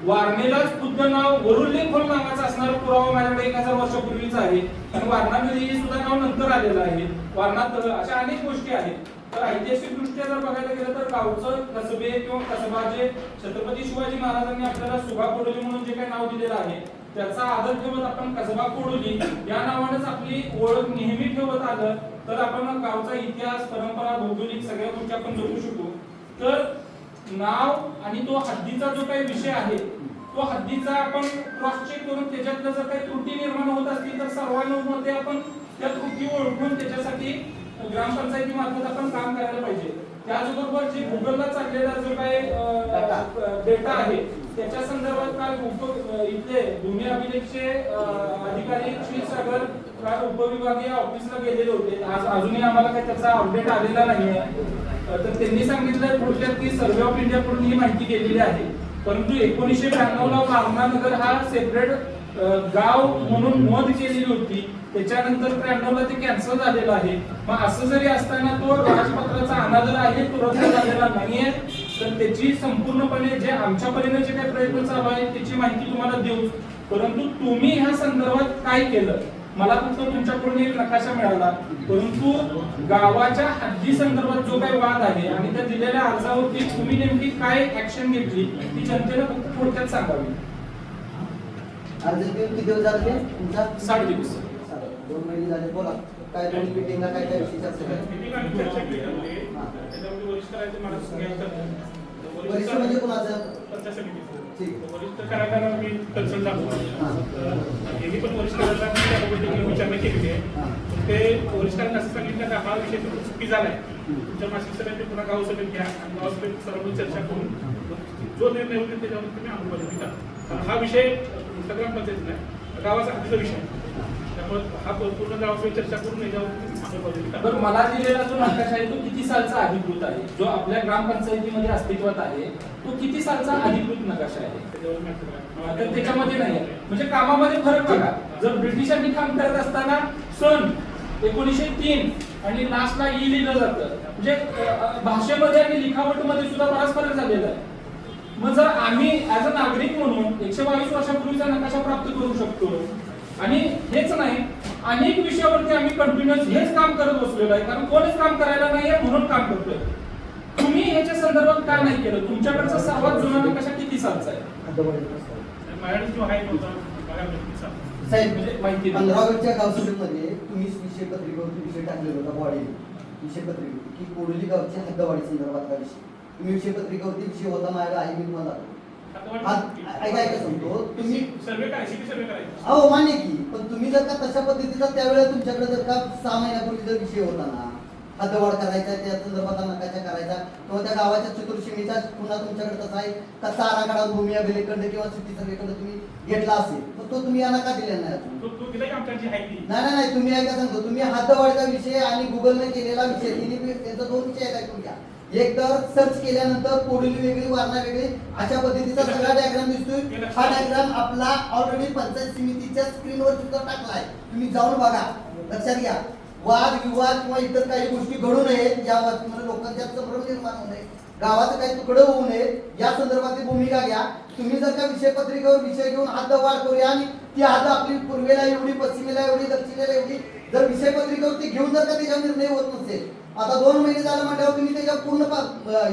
A: वारणेलाच खुद्द नाव वरुले खोल नावाचा असणारा पुरावा माझ्याकडे 1000 वर्षापूर्वीचा आहे. आणि वारणामध्ये हे सुद्धा नाव नंतर आलेलं आहे. वारणात अशा अनेक गोष्टी आहेत. तर ऐतिहासिक दृष्ट्या जर बघायला गेलं तर गावचं कसबे किंवा कसबा जे छत्रपती शिवाजी महाराजांनी आपल्याला सुभा कोडोली म्हणून जे काही नाव दिलेलं आहे त्याचा आदर ठेवत आपण कसबा कोडोली या नावानेच आपली ओळख नेहमी ठेवत आलं तर आपण गावचा इतिहास परंपरा भौगोलिक सगळ्या गोष्टी आपण जपू शकू. तर नाव आणि तो हद्दीचा जो काही विषय आहे तो हद्दीचा आपण क्रॉस चेक करून त्याच्यातलं जर काही त्रुटी निर्माण होत असतील तर सर्वांमध्ये आपण त्या त्रुटी ओळखून त्याच्यासाठी ग्रामपंचायतीमार्फत आपण काम करायला पाहिजे. त्याचबरोबर जे गुगलला चाललेला जो काही डेटा आहे त्याच्या संदर्भात काल इथले भूमी अभिलेखचे अधिकारी क्षीरसागर काल उपविभागीय ऑफिसला गेलेले होते. आज अजूनही आम्हाला काही त्याचा अपडेट आलेला नाहीये. तर त्यांनी सांगितलं थोडक्यात की सर्वे ऑफ इंडिया कडून ही माहिती केलेली आहे. परंतु 1992 ला वारणा नगर हा सेपरेट गाव म्हणून नोंद केलेली होती. त्याच्यानंतर 93 ला ते कॅन्सल झालेलं आहे. मग असं जरी असताना तो राजपत्राचा अनादर आहे तो रद्द झालेला नाहीये. तर त्याची संपूर्णपणे जे आमच्या परीने जे काही प्रयत्न चालू आहेत त्याची माहिती तुम्हाला देऊ. परंतु तुम्ही ह्या संदर्भात काय केलं मला फक्त तुमच्याकडून एक नकाशा मिळाला. परंतु गावाच्या हद्दी संदर्भात जो काही वाद आहे आणि त्या दिलेल्या अर्जावरती तुम्ही नेमकी काय ऍक्शन घेतली ती जनतेला फक्त थोडक्यात सांगावी.
G: अर्ज घेऊन किती दिवस झाले तुमचा?
A: 60 दिवस.
G: 2 महिने झाले. बोला काय दोन मीटिंगला काय काय विषय चर्चा झाली?
F: मीटिंग आणि चर्चा केली आहे. त्याच्यामध्ये वरिष्ठांचे मला
G: वरिष्ठ म्हणजे कोणाचं?
F: पंचायत समितीचं.
G: ठीक.
F: वरिष्ठ करायला मी कन्सल्ट दाखवला. यांनी पण वरिष्ठांना विचारणा केलेली आहे. ते वरिष्ठांना असं सांगितलं की हा विषय चुकी झालाय. तुमच्या मासिक सभेत पुन्हा गाव सभेत घ्या आणि गाव सभेत सर्व चर्चा करून जो निर्णय होईल त्याच्यावर तुम्ही अंमलबजावणी करा. हा विषय ग्रामपंचायत नाही गावाचा हद्दीचा विषय. त्यामुळे हा पूर्ण गावासोबत चर्चा करून याच्यावर अंमलबजावणी करा.
A: बरं मला दिलेला जो नकाशा आहे तो किती सालचा अधिकृत आहे? जो आपल्या ग्रामपंचायतीमध्ये अस्तित्वात आहे तो किती सालचा अधिकृत नकाशा आहे? तर त्याच्यामध्ये नाही म्हणजे कामामध्ये फरक बघा. जर ब्रिटिशांनी काम करत असताना सन 1903 आणि लास्टला ई लिहिलं जातं म्हणजे भाषेमध्ये आणि लिखावटमध्ये सुद्धा बराच फरक झालेला आहे. मग जर आम्ही ऍज अ नागरिक म्हणून 122 वर्षापूर्वीचा नकाशा प्राप्त करू शकतो आणि हेच नाही अनेक विषयावरती आम्ही कंटिन्युअस हेच काम करत बसलेलो आहे कारण कोणीच काम करायला नाहीये म्हणून काम करतोय. तुम्ही ह्याच्या संदर्भात काय नाही केलं? तुमच्याकडचा सर्वात जुना नकाशा किती सालचा आहे?
F: माझ्याकडे जो आहे तो
G: साहेब
A: म्हणजे माहिती
G: 15 गावसभेमध्ये तुम्ही विषय पत्रिकेवरती विषय टाकलेला होता. बॉडी विषय पत्रिकेवरती की कोडोली गावची हद्दवाढी संदर्भात का विषय तुम्ही विषय पत्रिकेवरती विषय होता. माझ्या आई मी तुम्हाला ऐका सांगतो तुम्ही
F: सर्वे करायची सर्वे करायची.
G: अहो मान्य की पण तुम्ही जर का तशा पद्धतीचा त्यावेळेला तुमच्याकडे जर का 6 महिन्यापूर्वी जर विषय होता ना हद्दवाढ करायचा त्या संदर्भात नकाशा करायचा किंवा त्या गावाच्या चतुर्शिमीचा पुन्हा तुमच्याकडे तसा आहे कसा आराखडा भूमी अभिलेखखंड किंवा सिटी सर्वेखंड तुम्ही घेतला असेल तर तो तुम्ही यांना का दिलेला नाही अजून? नाही तुम्ही ऐका सांगतो तुम्ही हद्दवाढीचा विषय आणि गुगलने केलेला विषय त्यांचा 2 विषय आहेत ऐकून घ्या. एक तर सर्च केल्यानंतर कोडोली वेगळी वारणा वेगळी अशा पद्धतीचा सगळा डायग्राम दिसतोय. हा डायग्राम आपला ऑलरेडी पंचायत समितीच्या स्क्रीनवर सुद्धा टाकलाय. तुम्ही जाऊन बघा. लक्षात घ्या वाद विवाद किंवा इतर काही गोष्टी घडू नयेत या बाबतीमध्ये लोकांच्या संभ्रम निर्माण होऊ नये गावाचं काही तुकडं होऊ नये या संदर्भातली भूमिका घ्या. तुम्ही जर का विषय पत्रिकेवर विषय घेऊन हद्दवाढ करूया आणि ती हद्द आपली पूर्वेला एवढी पश्चिमेला एवढी दक्षिणेला एवढी जर विषय पत्रिकेवरती घेऊन जर का त्याच्यावर निर्णय होत नसेल आता 2 महिने झालं म्हटल्यावर तुम्ही त्याच्यावर पूर्ण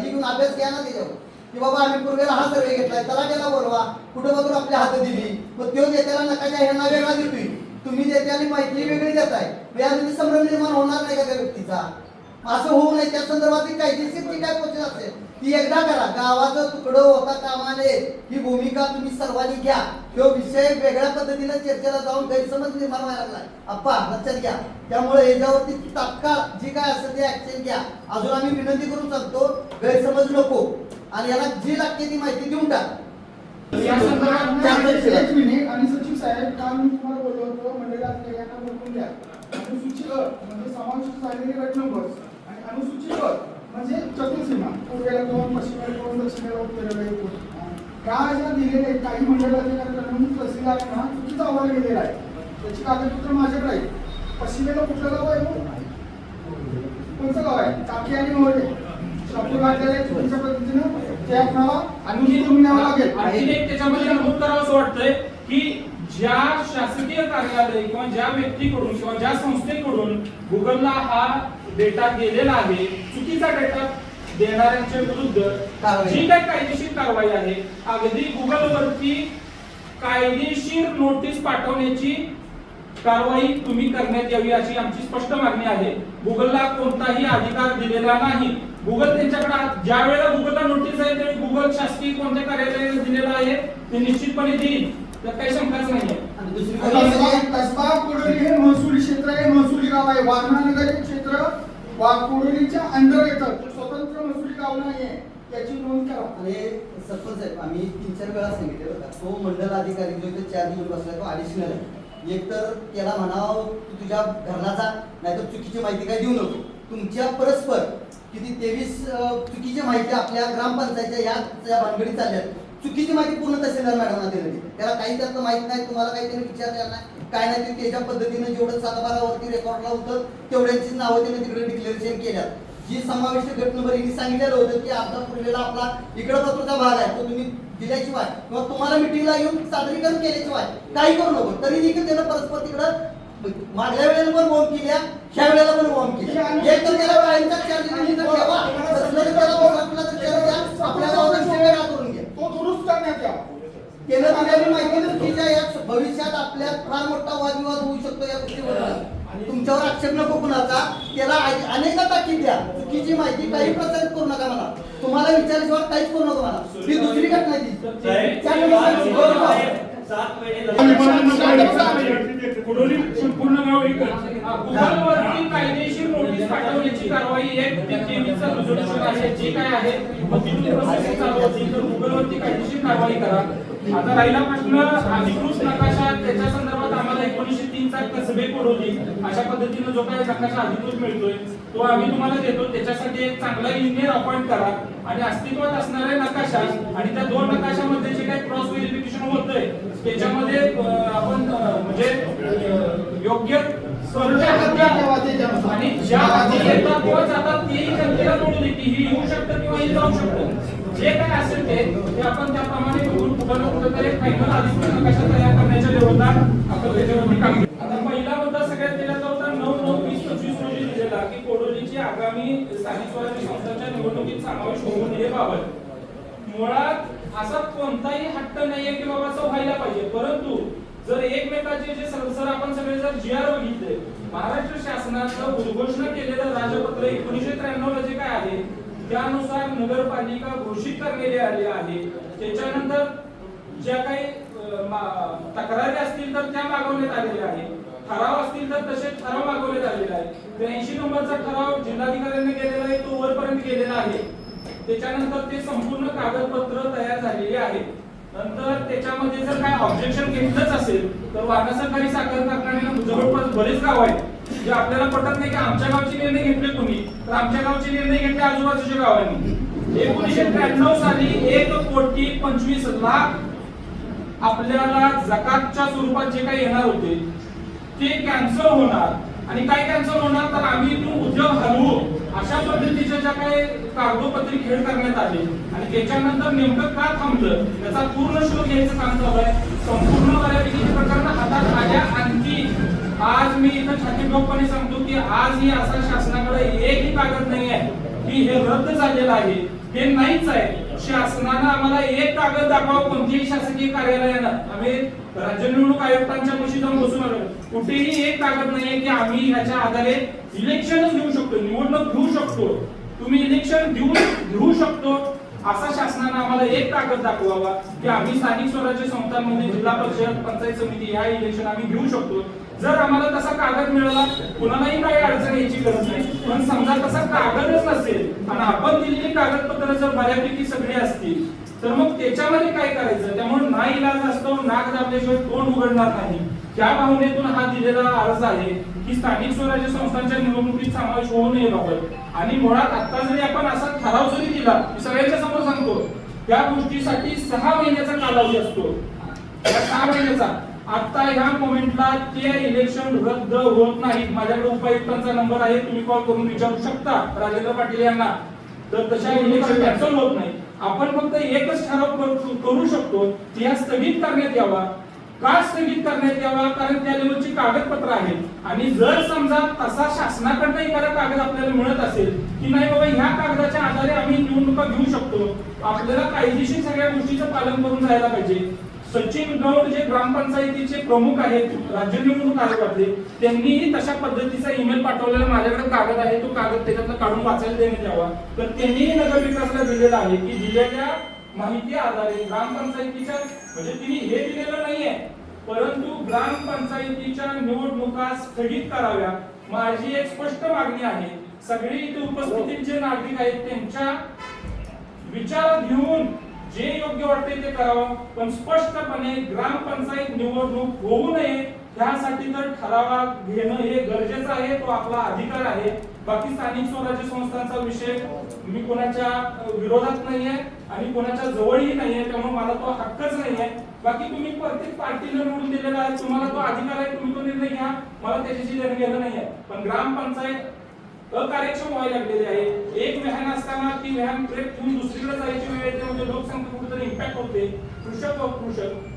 G: ही घेऊन अभ्यास घ्या ना त्याच्यावर की बाबा आम्ही पूर्वेला हा सर्वे घेतलाय त्याला त्याला बोलवा कुठं बाजूला आपली हात दिली मग तो देत्याला नकाशा ह्यांना वेगळा देतोय तुम्ही देत्याला माहिती वेगळी देताय यामध्ये संभ्रम निर्माण होणार नाही का त्या व्यक्तीचा? असं होऊ नये त्या संदर्भात कायदेशीर जी काय प्रोसेस असेल ती एकदा करा. गावाचं तुकडं होता कामा नये ही भूमिका तुम्ही सर्वांनी घ्या. तो विषय वेगळ्या पद्धतीने चर्चेला जाऊन गैरसमज निर्माण व्हायला लागलाय अप्पा लक्षात घ्या. त्यामुळे याच्यावरती तात्काळ जी काय असेल ती ऍक्शन घ्या. अजून आम्ही विनंती करून सांगतो गैरसमज नको. आणि याला जी लागते ती माहिती देऊन टाक.
A: या संदर्भात
C: एक मिनिट. आणि सचिव साहेब, काल मी तुम्हाला बोललो होतो मंडळात यांना बोलून द्या. अनुसूचित अ म्हणजे समाविष्ट झालेले गट नंबर आणि अनुसूचित अ म्हणजे चतुर्सीमा, पूर्वेला 2, पश्चिमेला 2, दक्षिणेला उत्तरेला 1. त्या ज्या दिलेल्या आहेत, काही मंडळाधिकाऱ्यांकडून तहसीलदारांना चुकीचा अहवाल गेलेला आहे. त्याची कागदपत्र माझ्याकडे आहे. पश्चिमेला कुठलं गाव आहे? कोणतं गाव आहे? टाकी आणि मोहरे शब्द घातलेले चुकीच्या पद्धतीनं ते आपल्याला अनुसूचित करून न्यावं लागेल.
A: आणखी एक त्याच्यामध्ये नमूद करावं असं वाटतंय की ज्या शासकीय कार्यालय किंवा ज्या व्यक्तीकडून किंवा ज्या संस्थेकडून गुगलला हा डेटा गेलेला आहे, चुकीचा डेटा देणाऱ्यांच्या विरुद्ध जी काही कायदेशीर कारवाई आहे, अगदी गुगलवरती कायदेशीर नोटीस पाठवण्याची कारवाई तुम्ही करण्यात यावी अशी आमची स्पष्ट मागणी आहे. गुगलला कोणताही अधिकार दिलेला नाही. गुगल त्यांच्याकडे ज्या वेळेला गुगलला नोटीस आहे त्यावेळी गुगल शासकीय कोणत्या कार्यालयाने दिलेला आहे ते निश्चितपणे देईल, त्यात काही शंकाच नाहीये.
G: आणि दुसरी
C: कसबा कोडोली हे महसुली क्षेत्र आहे, महसुली गाव आहे. वारणानगर हे क्षेत्र कोडोलीच्या अंडर येतं, स्वतंत्र महसुली गाव नाहीये, याची नोंद करा.
G: आणि सरपंच साहेब, आम्ही 3-4 वेळा सांगितलं होतं, तो मंडल अधिकारी जो इथे 4 दिवस बसला तो ऍडिशनल आहे. एक तर त्याला म्हणावं तू तुझ्या घरला जा, नाहीतर चुकीची माहिती काय देऊ नको. तुमच्या परस्पर किती 23 चुकीची माहिती आपल्या ग्रामपंचायतच्या या भानगडी चालल्यात. चुकीची माहिती पूर्ण तहसीलदार मॅडमना दिली. त्याला काही त्यातलं माहित नाही, तुम्हाला काही त्याने विचारलेलं नाही, काय नाही. ते त्याच्या पद्धतीनं जेवढं 7-12 रेकॉर्डला होतं तेवढ्यांचीच नावं त्याने तिकडे डिक्लेरेशन केल्यात. जी समाविष्ट गट नंबर यांनी सांगितलेलं होतं की अर्धा पूर्वेला आपला इकडं पत्रचा भाग आहे, तो तुम्ही दिल्याची वाट किंवा तुम्हाला मिटिंगला येऊन सादरीकरण केल्याची वाट काही करू नको. तरी देखील त्यानं परस्पर तिकडं मागल्या वेळेला पण बॉम्ब केल्या, ह्या वेळेला पण बॉम्ब केल्या. एक तर त्याला कायमचा चार्ज ठेवा, आपल्या गावाला वेगळा करून घ्या.
C: तो दुरुस्त करण्यात यावा.
G: केंद्र दिलेली माहिती चुकीच्या या भविष्यात आपल्यात फार मोठा वादविवाद होऊ शकतो या गोष्टीवर. तुमच्यावर आक्षेप नको कुणाचा, त्याला अनेकदा ताकीद द्या. चुकीची माहिती काही प्रसारित करू नका मला, तुम्हाला विचारल्याशिवाय काहीच करू नका मला. ही दुसरी घटना आहे ती.
A: कोडोली संपूर्ण गाव एकच. गुगलवरती कायदेशीर नोटीस पाठवण्याची कारवाई 1 ते 23 चा रिझोल्यूशन आहे, जी काय आहे प्रोसेस चालू होती, तर गुगलवरती कायदेशीर कारवाई करा. आता राहिला प्रश्न अधिकृत नकाशा, त्याच्या संदर्भात आम्हाला 1903 चा कसबे कोडोली अशा पद्धतीने जो काही नकाशा अधिकृत मिळतोय तो आम्ही तुम्हाला देतो. त्याच्यासाठी एक चांगला इंजिनियर अपॉइंट करा आणि अस्तित्वात असणारे नकाशा आणि त्या 2 नकाशामध्ये जे काही क्रॉस व्हेरिफिकेशन होतंय त्याच्यामध्ये आपण म्हणजे योग्य आणि ज्या येतात किंवा जातात तेही जनतेला जोडू दे की ही येऊ शकतं किंवा हे जाऊ शकतं. जे काय असेल ते आपण त्याप्रमाणे बघून कुठं ना कुठं तरी फायनल अधिकृत नकाशा तयार करण्याच्या लेवलला आपण त्याच्यावरती काम करू. आता पहिला मुद्दा सगळ्यात दिलेला होता 9/9/2025 रोजी दिलेला की कोडोलीची आगामी स्थानिक स्वराज्य संस्थांच्या निवडणुकीत समावेश होऊ नये बाबत. मुळात असा कोणताही हट्ट नाहीये की बाबा असं व्हायला पाहिजे, परंतु जर एकमेकाचे जे सर आपण सगळे जर GR बघितले, महाराष्ट्र शासनाचं उद्घोषणा केलेलं राजपत्र 1993 ला जे काय आहे त्यानुसार नगरपालिका घोषित करण्यात आली आहे. त्याच्यानंतर ज्या काही तक्रारी असतील तर त्या मागवण्यात आलेल्या आहेत, ठराव असतील तर तसे ठराव मागवण्यात आलेले आहेत. 83 नंबरचा ठराव जिल्हाधिकाऱ्यांनी केलेला आहे, तो वरपर्यंत गेलेला आहे. त्याच्यानंतर ते संपूर्ण कागदपत्र तयार झालेली आहेत. नंतर त्याच्यामध्ये जर काय ऑब्जेक्शन घेतलंच असेल तर वारणा सहकारी साखर कारखान्याला जवळपास बरेच गाव आहेत जे आपल्याला पटत नाही की आमच्या गावचे निर्णय घेतले कोणी, तर आमच्या गावचे निर्णय घेतले आजूबाजूच्या गावांनी. 1993 साली 1,25,00,000 आपल्याला जकातच्या स्वरूपात जे काही येणार होते ते कॅन्सल होणार. आणि काय कॅन्सल होणार तर आम्ही इथून उद्योग हलवू अशा पद्धतीच्या ज्या काही कागदोपत्री खेळ करण्यात आले. आणि त्याच्यानंतर नेमकं का थांबलं त्याचा पूर्ण शोध घ्यायचं काम चालू आहे. संपूर्ण बऱ्यापैकी प्रकरण हातात आल्या. आणखी आज मी इथं छातीपणे सांगतो की आजही असा शासनाकडे एकही कागद नाही आहे की हे रद्द झालेलं आहे, हे नाहीच आहे. शासनानं आम्हाला एक कागद दाखवा कोणत्याही शासकीय कार्यालयानं, आम्ही राज्य निवडणूक आयुक्तांच्या पाशी जाऊन बसून आलो, कुठेही एक कागद नाहीये की आम्ही ह्याच्या आधारे इलेक्शनच घेऊ शकतो, निवडणूक घेऊ शकतो, तुम्ही इलेक्शन घेऊ शकतो असा शासनानं आम्हाला एक कागद दाखवावा की आम्ही स्थानिक स्वराज्य संस्थांमध्ये जिल्हा परिषद पंचायत समिती या इलेक्शन आम्ही घेऊ शकतो. जर आम्हाला तसा कागद मिळाला कुणालाही काही अडचण यायची गरज नाही. पण समजा तसा कागदच नसेल आणि आपण दिलेली कागदपत्र जर बऱ्यापैकी सगळी असतील तर मग त्याच्यामध्ये काय करायचं? त्यामुळे नाईलाज असतो, नाक दाबल्याशिवाय तोंड उघडणार नाही. त्या भावनेतून हा दिलेला अर्ज आहे की स्थानिक स्वराज्य संस्थांच्या निवडणुकीत समावेश होऊ नये बाबत. आणि मुळात आता जरी आपण असा ठराव जरी दिला, सगळ्यांच्या समोर सांगतो, त्या गोष्टीसाठी 6 महिन्याचा कालावधी असतो. या 6 महिन्याचा आता ह्या मोमेंटला ते इलेक्शन रद्द होत नाहीत. माझ्याकडे उपायुक्तांचा नंबर आहे, तुम्ही कॉल करून विचारू शकता राजेंद्र पाटील यांना. तर तशा इलेक्शन कॅन्सल होत नाही. आपण फक्त एकच ठराव करू शकतो की हा स्थगित करण्यात यावा. का स्थगित करण्यात यावा? कारण त्या लेवलची कागदपत्र आहेत आणि जर समजा तसा शासनाकडनं एखादा कागद आपल्याला मिळत असेल की नाही बाबा ह्या कागदाच्या आधारे आम्ही निवडणुका घेऊ शकतो, आपल्याला कायदेशीर सगळ्या गोष्टीचं पालन करून जायला पाहिजे. सचिन गौड जे ग्रामपंचायतीचे प्रमुख आहेत राज्य निवडणूक आयोगातले, त्यांनीही तशा पद्धतीचा ईमेल पाठवलेला माझ्याकडे कागद आहे, तो कागद त्याच्यातनं काढून वाचायला देण्यात यावा. तर त्यांनीही नगर विकासला दिलेला आहे की दिलेल्या माहिती आधारे ग्रामपंचायतीच्या म्हणजे तिने हे दिलेलं नाहीये परंतु ग्रामपंचायतीच्या निवडणुका स्थगित कराव्या. माझी एक स्पष्ट मागणी आहे. सगळे इथे उपस्थित जे नागरिक आहेत त्यांच्या विचारात घेऊन जे योग्य वाटते ते करावं, पण स्पष्टपणे ग्रामपंचायत निवडणूक होऊ नये त्यासाठी तर ठराव घेणं हे गरजेचं आहे. तो आपला अधिकार आहे. बाकी स्थानिक स्वराज्य संस्थांचा विषय मी कोणाच्या विरोधात नाहीये आणि कोणाच्या जवळही नाहीये, त्यामुळे मला तो हक्कच नाहीये. बाकी तुम्ही प्रत्येक पार्टीला निवडून दिलेला आहे, तुम्हाला तो अधिकार आहे, तुम्ही तो निर्णय घ्या, मला त्याच्याशी देणं घेणं नाहीये. पण ग्रामपंचायत अकार्यक्षम व्हायला लागलेली आहे. एक व्हॅन असताना ती व्हॅन ट्रेक घेऊन दुसरीकडे जायची वेळ येते, म्हणजे लोकसंख्या कुठेतरी इम्पॅक्ट होते. कृषक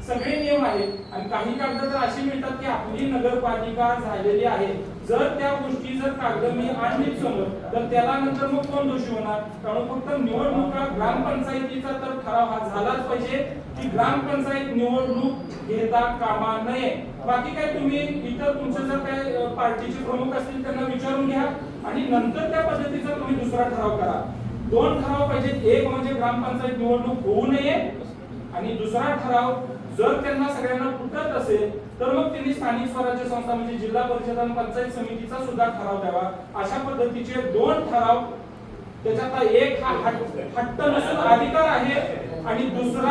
A: सगळे नियम आहेत आणि काही कागद तर अशी मिळतात की आपली नगरपालिका झालेली आहे. जर त्या गोष्टी जर कागद मी आणली समोर तर त्याला नंतर मग कोण दोषी होणार? त्यामुळे फक्त निवडणुका ग्रामपंचायतीचा तर ठराव हा झालाच पाहिजे की ग्रामपंचायत निवडणूक घेता कामा नये. बाकी काय तुम्ही इतर तुमच्या जर काय पार्टीचे प्रमुख असतील त्यांना विचारून घ्या आणि नंतर त्या पद्धतीचा तुम्ही दुसरा ठराव करा. 2 ठराव पाहिजेत. एक म्हणजे ग्रामपंचायत निवडणूक होऊ नये आणि दुसरा ठराव जर त्यांना सगळ्यांना पटत असेल तर मग त्यांनी स्थानिक स्वराज्य संस्था म्हणजे जिल्हा परिषद आणि पंचायत समितीचा सुद्धा ठराव द्यावा. अशा पद्धतीचे 2 ठराव. त्याच्यातला एक हा हट्ट नसून अधिकार आहे आणि दुसरा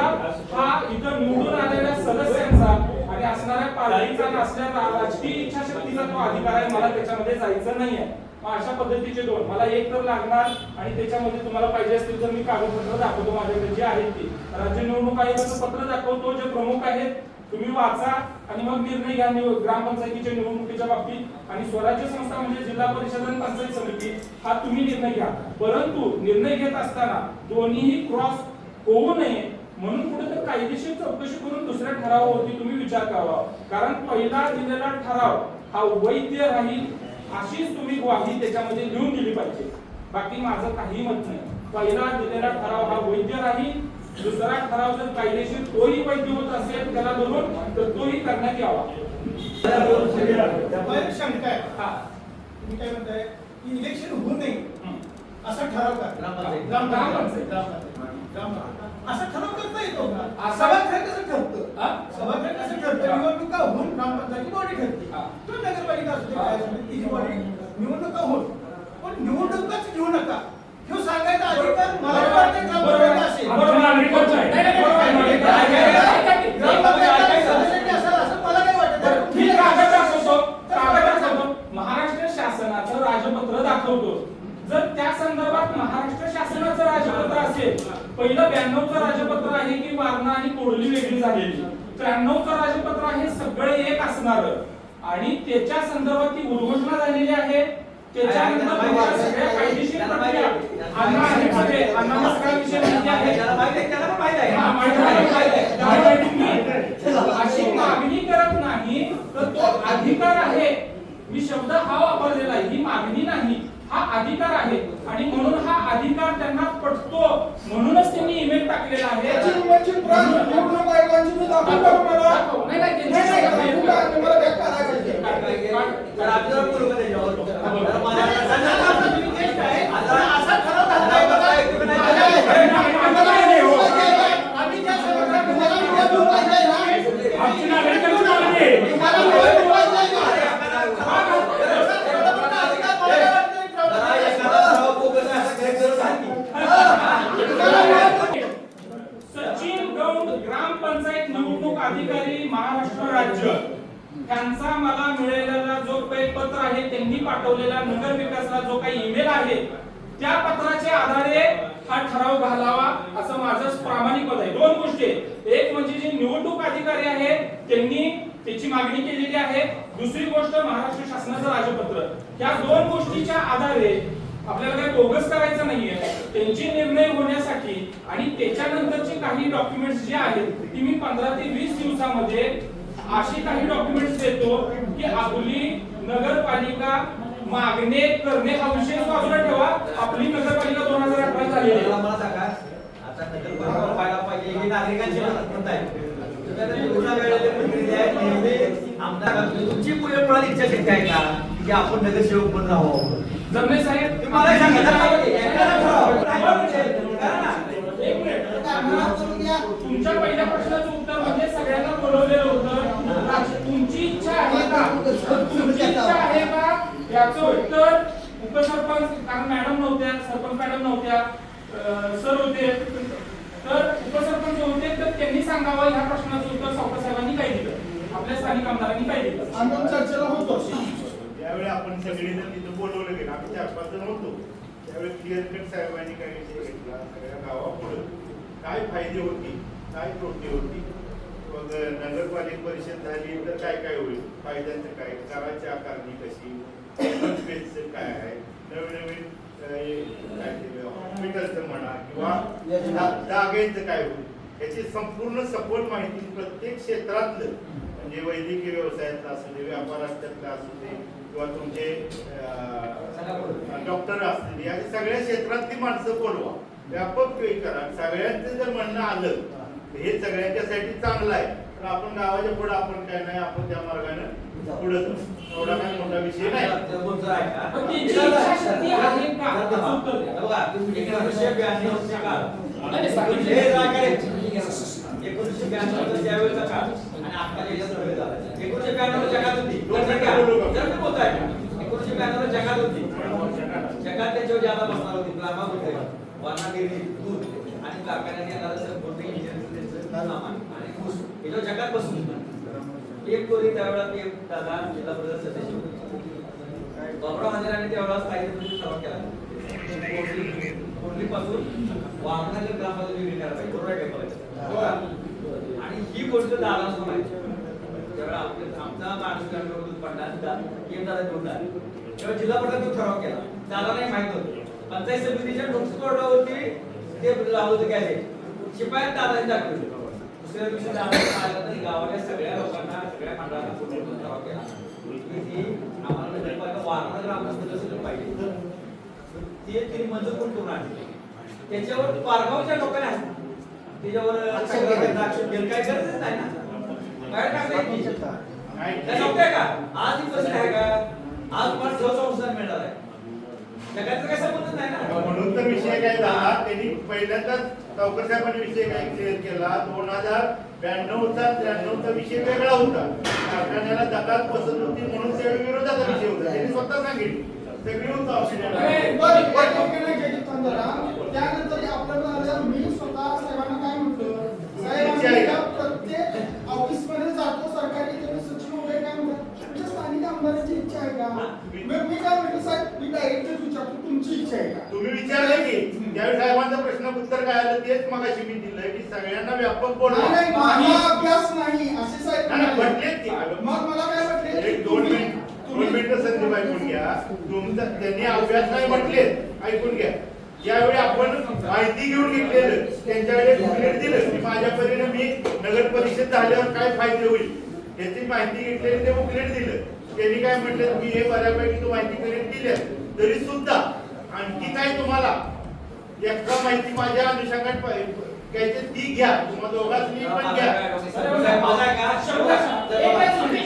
A: हा इतर निवडून आलेल्या सदस्यांचा आणि असणाऱ्या पार्टीचा नसणाऱ्या राजकीय इच्छाशक्तीचा तो अधिकार आहे. मला त्याच्यामध्ये जायचं नाहीये. अशा पद्धतीचे 2 मला एक तर लागणार आणि त्याच्यामध्ये तुम्हाला पाहिजे असतील तर मी कागदपत्र दाखवतो माझ्याकडे जे आहेत ती. राज्य निवडणूक आयोगाचं पत्र दाखवतो, जे प्रमुख आहेत तुम्ही वाचा आणि मग निर्णय घ्या ग्रामपंचायतीच्या निवडणुकीच्या बाबतीत. आणि स्वराज्य संस्था म्हणजे जिल्हा परिषद आणि पंचायत समिती हा तुम्ही निर्णय घ्या. परंतु निर्णय घेत असताना दोन्हीही क्रॉस होऊ नये म्हणून कुठेतरी कायदेशीर चौकशी करून दुसऱ्या ठरावावरती तुम्ही विचार करावा. कारण पहिला दिलेला ठराव हा वैध राहील अशीच तुम्ही ग्वाही त्याच्यामध्ये लिहून दिली पाहिजे. बाकी माझं काही मत नाही. पहिला दिलेला ठराव हा वैध राहील, दुसरा ठराव जर कायदेशीर तोही वैध होत असेल त्याला धरून तर तोही करण्यात यावा.
C: शंका आहे. तुम्ही काय म्हणताय की इलेक्शन होऊ नये असा ठराव
A: ग्रामपंचायत
C: असा ठराव करता येतो का?
A: असा-
C: सभागृह कसं ठरतं? सभागृह कसं ठरतं? निवडणुका होऊन ग्रामपंचायती बॉडी ठरते. तो नगरपालिका असते काय असते तिची बॉडी निवडणुका होऊन पण निवडणुकाच घेऊ नका हे सांगायचा अधिकार मला वाटतं ग्रामपंचायत असेल. ग्रामपंचायत सदस्यांनी असेल असं मला काय वाटतं.
A: ठीक कागद दाखवतो. महाराष्ट्र शासनाचं राजपत्र दाखवतो. जर त्या संदर्भात महाराष्ट्र शासनाचं राजपत्र असेल, पहिलं 92चं राजपत्र आहे की वारणा आणि कोडली वेगळी झालेली, 93चं राजपत्र आहे सगळे एक असणार आणि त्याच्या संदर्भात ती उद्घोषणा झालेली आहे. त्याच्यानंतर सगळ्या कायदेशीर प्रक्रिया अण्णा आणि सगळे अण्णांना सगळा विषय माहिती आहे. हा, माहिती आहे. अशी मागणी करत नाही तर तो अधिकार आहे. मी शब्द हा वापरलेला आहे, ही मागणी नाही, हा अधिकार आहे आणि म्हणून हा अधिकार त्यांना पटतो म्हणूनच त्यांनी ईमेल टाकलेला आहे.
C: निवडणूक आयोगाची मी दाखवतो मला.
A: नाही नाही त्यांची
C: मला व्यक्त करायचं. असा ठराव झालाय बघा. आम्ही ज्या सभागृहात तुम्हाला निवडणूक पाहिजे ना, तुम्हाला निवडणूक पाहिजे ना.
A: अधिकारी महाराष्ट्र राज्य त्यांचा मला मिळालेला जो काही पत्र आहे, त्यांनी पाठवलेला नगर विकासला जो काही ईमेल आहे, त्या पत्राच्या आधारे हा ठराव घालावा असं माझं प्रामाणिक मत आहे. दोन गोष्टी, एक म्हणजे जे निवडणूक अधिकारी आहे त्यांनी त्याची मागणी केलेली आहे, दुसरी गोष्ट महाराष्ट्र शासनाचं राजपत्र. या दोन गोष्टीच्या आधारे आपल्याला काही बोगस करायचं नाहीये. त्यांचे निर्णय होण्यासाठी आणि त्याच्यानंतरचे काही डॉक्युमेंट्स जे आहेत ती मी 15 ते 20 दिवसामध्ये अशी काही डॉक्युमेंट्स देतो की आपली नगरपालिका मागणे करणे हा विषय बाजूला ठेवा. आपली नगरपालिका 2018 झाली आहे.
J: मला सांगा, आता नगरपालिका व्हायला पाहिजे ही नागरिकांची मत आहे. तुमची मुळे इच्छाशक्ती आहे का की आपण नगरसेवक पण राहावं?
A: जमले साहेब
J: मला सांगा,
A: एक मिनिट. तुमच्या पहिल्या प्रश्नाचं उत्तर म्हणजे सगळ्यांना बोलवलेलं होतं. तुमची इच्छा आहे का? तुमची इच्छा आहे का याचं उत्तर उपसरपंच, कारण मॅडम नव्हत्या, सरपंच मॅडम नव्हत्या, सर होते, तर उपसरपंच होते, तर त्यांनी सांगावं ह्या प्रश्नाचं उत्तर सावकार साहेबांनी काय दिलं, आपल्या स्थानिक आमदारांनी काय दिलं.
C: आम्ही चर्चेला होतो.
B: त्यावेळी आपण सगळेजण तिथं बोलवलं गेलं, आम्ही 4-5 जण होतो. त्यावेळी क्लिअर कट साहेबांनी काय विषय घेतला, सगळ्या गावापुढे काय फायदे होती, काय तोटे होती, मग नगरपालिका परिषद झाली तर काय काय होईल, फायद्यांचं काय, कराची आकारणी कशी, स्पेसचं काय आहे, नवीन हॉस्पिटलचं म्हणा किंवा जागेचं काय होईल, याची संपूर्ण सखोल माहिती प्रत्येक क्षेत्रातलं, म्हणजे वैद्यकीय व्यवसायातलं असू दे, व्यापारातलं असू दे, किंवा तुमचे डॉक्टर असतील, या सगळ्या क्षेत्रातली माणसं बोलवा, व्यापक करा. सगळ्यांचं जर म्हणणं आलं हे सगळ्यांच्यासाठी चांगलं आहे, तर आपण गावाच्या पुढे आपण काय नाही, आपण त्या मार्गाने पुढे जाऊ. एवढा काही मोठा विषय नाही.
A: पण त्यांची इच्छाशक्ती आहे का? याचं उत्तर द्या.
J: बघा, 1992 चा काळ,
A: नाही, सांगितलं.
J: हे जागा आहे. 1992 त्यावेळेचा काळ आणि आता जे सर्वे झाला. 1992 जगात होती. जर मी बोलतोय 1992 जगात होती. जगात त्याच्यावर ज्यादा बसणार होती, प्लामा होते, वारणागिरी, दूध आणि कारखान्याने येणारं सर मोठे इंजिनिअरिंगचं सामान आणि ऊस हे जो जगात बसून होतं. एक कोरी त्यावेळेला ते दादा जिल्हा परिषद सदस्य होते. बाबुराव हजारांनी त्यावेळेला स्थायी सराव केला. कोर्लीपासून वामनाच्या ग्रामाला वेगळी करायला पाहिजे, बरोबर आहे का? आणि ही गोष्ट दादा सोडायची. त्यावेळेला आमचा माणूस दूध पडला हे दादा घेऊन आले. तेव्हा जिल्हा परिषद ठराव केला. दादालाही माहित होतं. पंचायत समितीच्या नोटीस बोर्डावरती ते लावलं होतं गॅजेट. शिपायात दादाने दाखवलं. दुसऱ्या दिवशी दादा आला तरी गावाच्या सगळ्या लोकांना, सगळ्या मंडळांना फोटो ठराव केला की आम्हाला नगरपालिका वारंवार ग्रामस्थ सदस्य पाहिजे. ते तिने मंजूर पण करून आणले. त्याच्यावर पारगावच्या लोकांना त्याच्यावर आक्षेप घेऊन काय गरजच नाही ना, बाहेर टाकता का? आज ही प्रश्न आहे का? आज मला सहसंस्थान मिळणार आहे, जगाचा काय संबंध नाही ना.
B: म्हणून तर विषय काय झाला, त्यांनी पहिल्यांदाच सावकार साहेबांनी विषय काय क्लिअर केला. 2092चा 93चा विषय वेगळा होता. कारखान्याला दगात पसंत होती म्हणून त्यावेळी विरोधाचा विषय होता. त्यांनी स्वतः सांगितलं सगळी होतं.
C: त्यानंतर आपल्याला आल्यावर मी स्वतः साहेबांना काय म्हणतो, साहेब प्रत्येक ऑफिस मध्ये जातो सरकारी, त्यांनी सचिव वगैरे काय म्हणतात, तुमच्या स्थानिक आमदाराची इच्छा आहे का? मी काय म्हणतो साहेब, मी डायरेक्टच विचारतो, तुमची इच्छा आहे का?
B: तुम्ही विचारलं की त्यावेळी साहेबांचं प्रश्न उत्तर काय आलं तेच मगाशी मी दिलं की सगळ्यांना व्यापक बोलवा.
C: नाही, माझा अभ्यास नाही असे साहेब
B: म्हटलेत की
C: मग मला काय म्हटले,
B: एक 2 मिनिटं संदीप ऐकून घ्या. तुमचा त्यांनी अभ्यास नाही म्हटले, ऐकून घ्या. ज्यावेळी आपण माहिती घेऊन घेतलेलं त्यांच्याकडे बुकलेट दिलं की माझ्या परीने मी नगर परिषद झाल्यावर काय फायदे होईल याची माहिती घेतलेली, ते बुकलेट दिलं. त्यांनी काय म्हटलं की हे बऱ्यापैकी तू माहिती करून दिल्या, तरी सुद्धा आणखी काय तुम्हाला एक्स्ट्रा माहिती माझ्या अनुषंगात घ्यायची ती घ्या, तुम्हाला दोघांनी पण घ्या.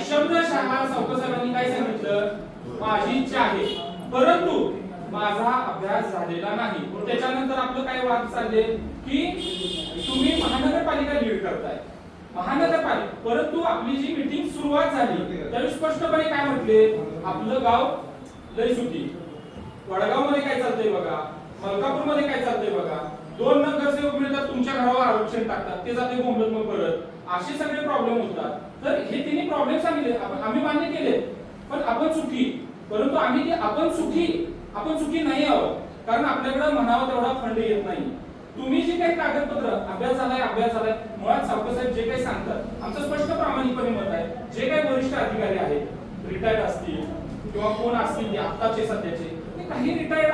A: शब्दशः सावकार साहेबांनी काय सांगितलं, माझी इच्छा आहे परंतु माझा अभ्यास झालेला नाही. त्याच्यानंतर आपलं काय वाद चालले की तुम्ही महानगरपालिका लीड करताय, महानगरपालिका, परंतु आपली जी मीटिंग सुरुवात झाली त्यावेळी स्पष्टपणे काय म्हटले, आपलं गाव लय सुखी, वडगाव मध्ये काय चालतंय बघा, मलकापूर मध्ये काय चालतंय बघा, 2 नगरसेवक मिळतात तुमच्या घरावर आरक्षण टाकतात, ते जाते बोंबलत मग परत असे सगळे प्रॉब्लेम होतात. तर हे तिन्ही प्रॉब्लेम सांगितले, आम्ही मान्य केले, पण आपण चुकी, परंतु आम्ही ते आपण चुकी नाही आहोत, कारण आपल्याकडे म्हणावं तेवढा फंड येत नाही. तुम्ही जे काही कागदपत्र अभ्यास झालाय मुळात सावकासाहेब जे काही सांगतात, आमचं स्पष्ट प्रामाणिकपणे मत आहे, जे काही वरिष्ठ अधिकारी आहेत, रिटायर्ड असतील किंवा कोण असतील ते आत्ताचे सध्याचे, ते काही रिटायर्ड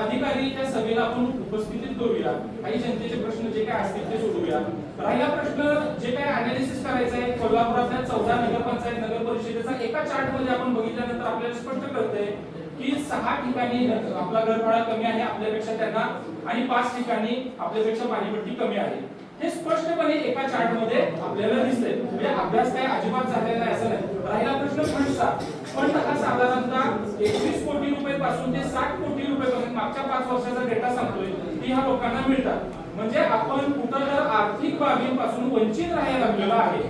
A: अधिकारी त्या सभेला आपण उपस्थितीत करूया, काही जनतेचे प्रश्न जे काही असतील ते सोडवूया. राहिला प्रश्न जे काही अनालिसिस करायचं आहे, कोल्हापुरातल्या 14 नगरपंचायत नगर परिषदेचा एका चार्ट मध्ये आपण बघितल्यानंतर आपल्याला स्पष्ट कळतंय की 6 ठिकाणी आपला घरभाडा कमी आहे आपल्यापेक्षा त्यांना, आणि 5 ठिकाणी आपल्यापेक्षा पाणीपट्टी कमी आहे. हे स्पष्टपणे एका चार्ट मध्ये आपल्याला दिसतंय. म्हणजे अभ्यास काय अजिबात झालेला नाही असं नाही. राहिला प्रश्न फंडचा. फंड हा साधारणतः 21 कोटी रुपये पासून ते 60 कोटी रुपये पर्यंत मागच्या 5 वर्षाचा डेटा सांगतोय की ह्या लोकांना मिळतात. म्हणजे आपण कुठं तर आर्थिक बाबींपासून वंचित राहायला लागलेलो आहे.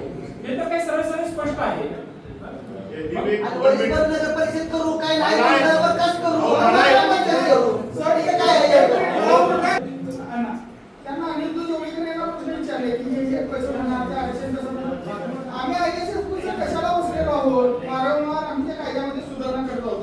A: हे तर काही सरळ स्पष्ट आहे.
G: आणि वरिष्ठ नगर परिषद करू काय नाही कसं करू
C: सर, हे काय आहे? त्यांना आणि तू जोडीकडे प्रश्न विचारले की हे कसं होणार, ते आरक्षण कसं होणार. आम्ही आयटीएस कशाला बसलेलो आहोत, वारंवार आम्ही त्या कायद्यामध्ये सुधारणा करत आहोत.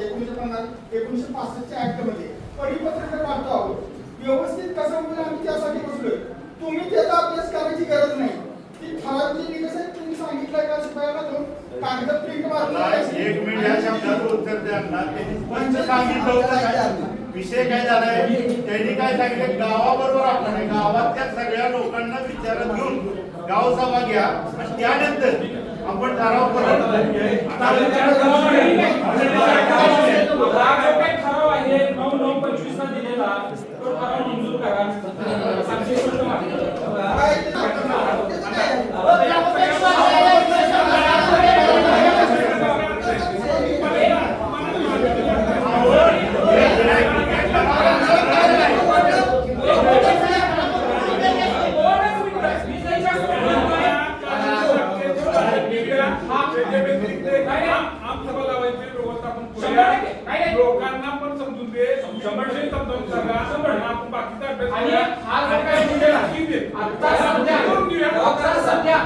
C: 1965 च्या ऍक्ट मध्ये परिपत्रक काढतो आहोत. व्यवस्थित कसं होईल आम्ही त्यासाठी बसलोय. तुम्ही त्याचा अभ्यास करायची गरज नाही. ती ठराविक कसं आहे, तुम्ही सांगितलंय का शिपायाला दोन कागद प्रिंट मारून
B: 1 मिनिट या शब्दाचं उत्तर द्या ना. त्यांनी स्पष्ट सांगितलं होतं विषय काय झालाय. त्यांनी काय सांगितलं, गावाबरोबर आपण आहे, गावातल्या सगळ्या लोकांना विचारात घेऊन गाव सभा घ्या आणि त्यानंतर आपण ठराव
A: ठराव आहे 9/9/25 ला दिलेला, तो ठराव मंजूर करा.
F: लोकांना पण समजून दे, 100% समजावून सांगा. आपण बाकीचा अभ्यास
A: आणि
F: करूया.
A: हा जो काय मुद्दा आहे, आता सध्या
F: करून घेऊया.
A: आता सध्या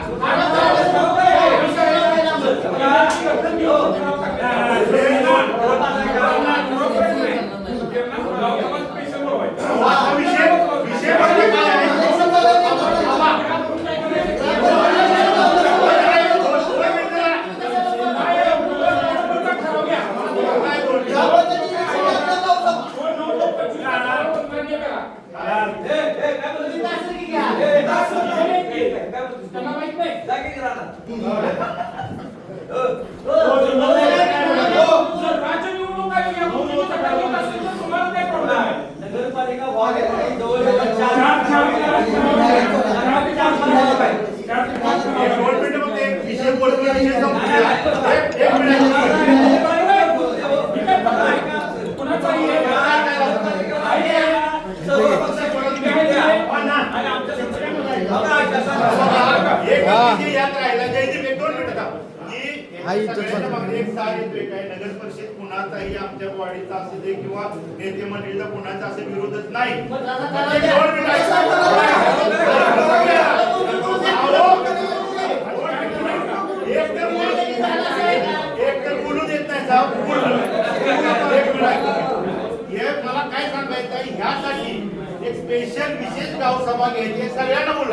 A: त्यांना माहित नाही. जर राज्य निवडणूक आयोग या गोष्टीचा टार्गेट असेल तर तुम्हाला काय प्रॉब्लेम आहे?
J: नगरपालिका वॉर्ड आहे, जवळजवळ
B: एक मिनिट फक्त एक विषय बोलतो, विषय संपला. एक मिनिट
A: कुणाचाही आहे?
B: यात राहिला जयदीप 1-2 मिनिटं एक सार येतोय काय, नगर परिषद कुणाचाही आमच्या बॉडीचा असू दे किंवा नेते मंडळीचा कुणाचा असे विरोधच नाही. एक तर बोलू देत नाही साहेब. हे मला काय सांगायचं आहे, ह्यासाठी एक स्पेशल विशेष गाव सभा घ्यायची, सगळ्यांना बोलू.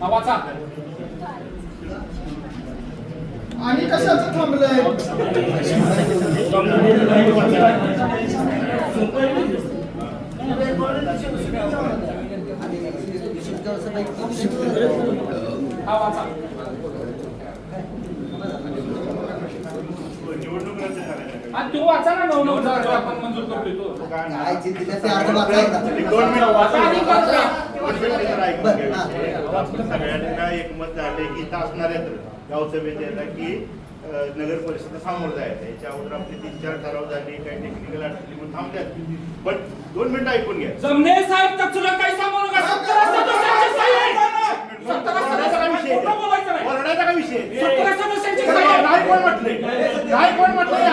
A: हा वाचा.
C: आणि कशाचं थांबलंय?
A: हा वाचा.
B: निवडणूक रद्द करायला
A: हा तो वाचा ना 9/9 आपण मंजूर करतोय तो.
G: काय चिंतित आहे ते अर्ज वाचायचा.
B: एक 2 मिनिट
A: वाचा आणि परत करा.
G: बरं, हा.
B: सगळ्यांना एकमत झाले की इथं असणार आहेत गावसभेच्या याला की नगर परिषद सामोरं जायचं याच्या अगोदर आपले 3-4 ठराव झाले काही टेक्निकल अडचणी म्हणून थांबल्यात पण 2 मिनिटं ऐकून घ्या.
A: जमणे साहेब कचरा काही सांगू नका. 17 सदस्यांची सही आहे. 17 सदस्यांची खोटं बोलायचं नाही.
B: ओरडायचा का विषय
A: 17 सदस्यांची सही आहे.
B: नाही कोण म्हटलंय नाही कोण म्हटलंय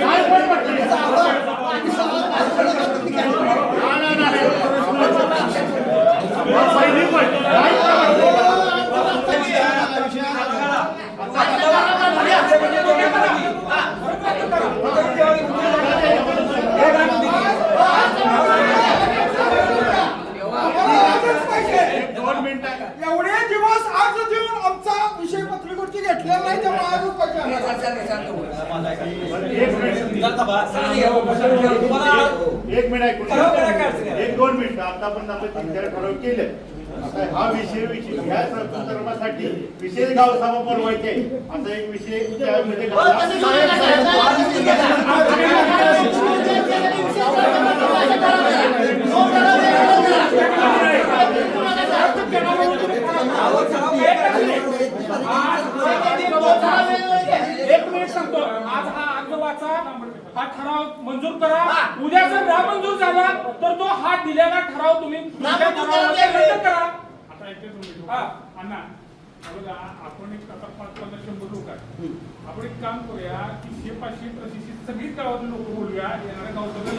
B: नाही कोण म्हटलंय पहिली पण नाही
C: एवढे दिवस आज देऊन आमचा विषय पत्रिकेवरती घेतलेला नाही तेव्हा आज
B: एक मिनिट ऐकून घ्या. 1-2 मिनिटं आतापर्यंत आपण 3-4 ठराव केले. आता हा विषय ह्या संदर्भासाठी विशेष गावसभा बोलवायचे असा एक विषय त्यामध्ये
A: एक मिनिट सांगतो. आज हा अर्ज वाचा. हा ठराव मंजूर करा. उद्या जर नामंजूर झाला तर तो हा दिलेला ठराव तुम्ही दुसऱ्या ठरावामध्ये रद्द करा.
F: आता इथे तुम्ही अण्णा बघा आपण एक आता 500-100 लोक आहे. आपण एक काम करूया की 100-500 प्रतिष्ठित सगळीच गावातले लोक बोलूया येणाऱ्या गावसभेला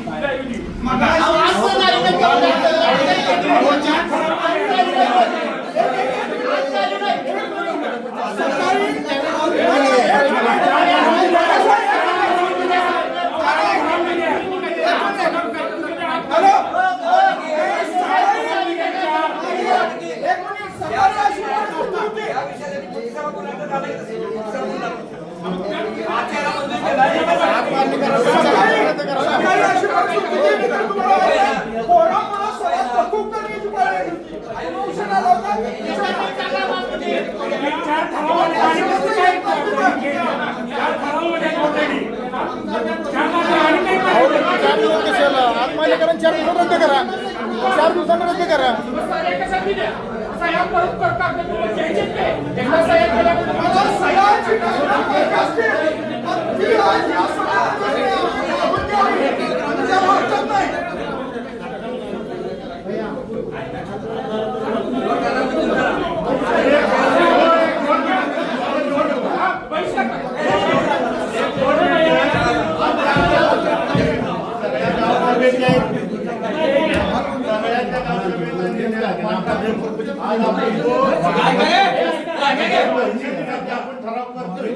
F: आपण ठराव करतोय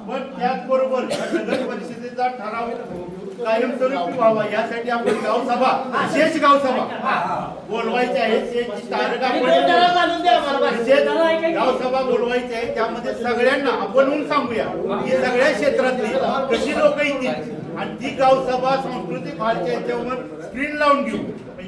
F: पण त्याचबरोबर नगर परिषदेचा ठराव कायमस्वरूपी व्हावा यासाठी आपण गावसभा विशेष गावसभा बोलवायची आहे त्याची तारीख आपण विशेष गावसभा बोलवायची आहे त्यामध्ये सगळ्यांना आपण सांगूया की सगळ्या क्षेत्रातली कशी लोक येतील आणि ती गावसभा सांस्कृतिक हालच्या याच्यावर स्क्रीन लावून घेऊ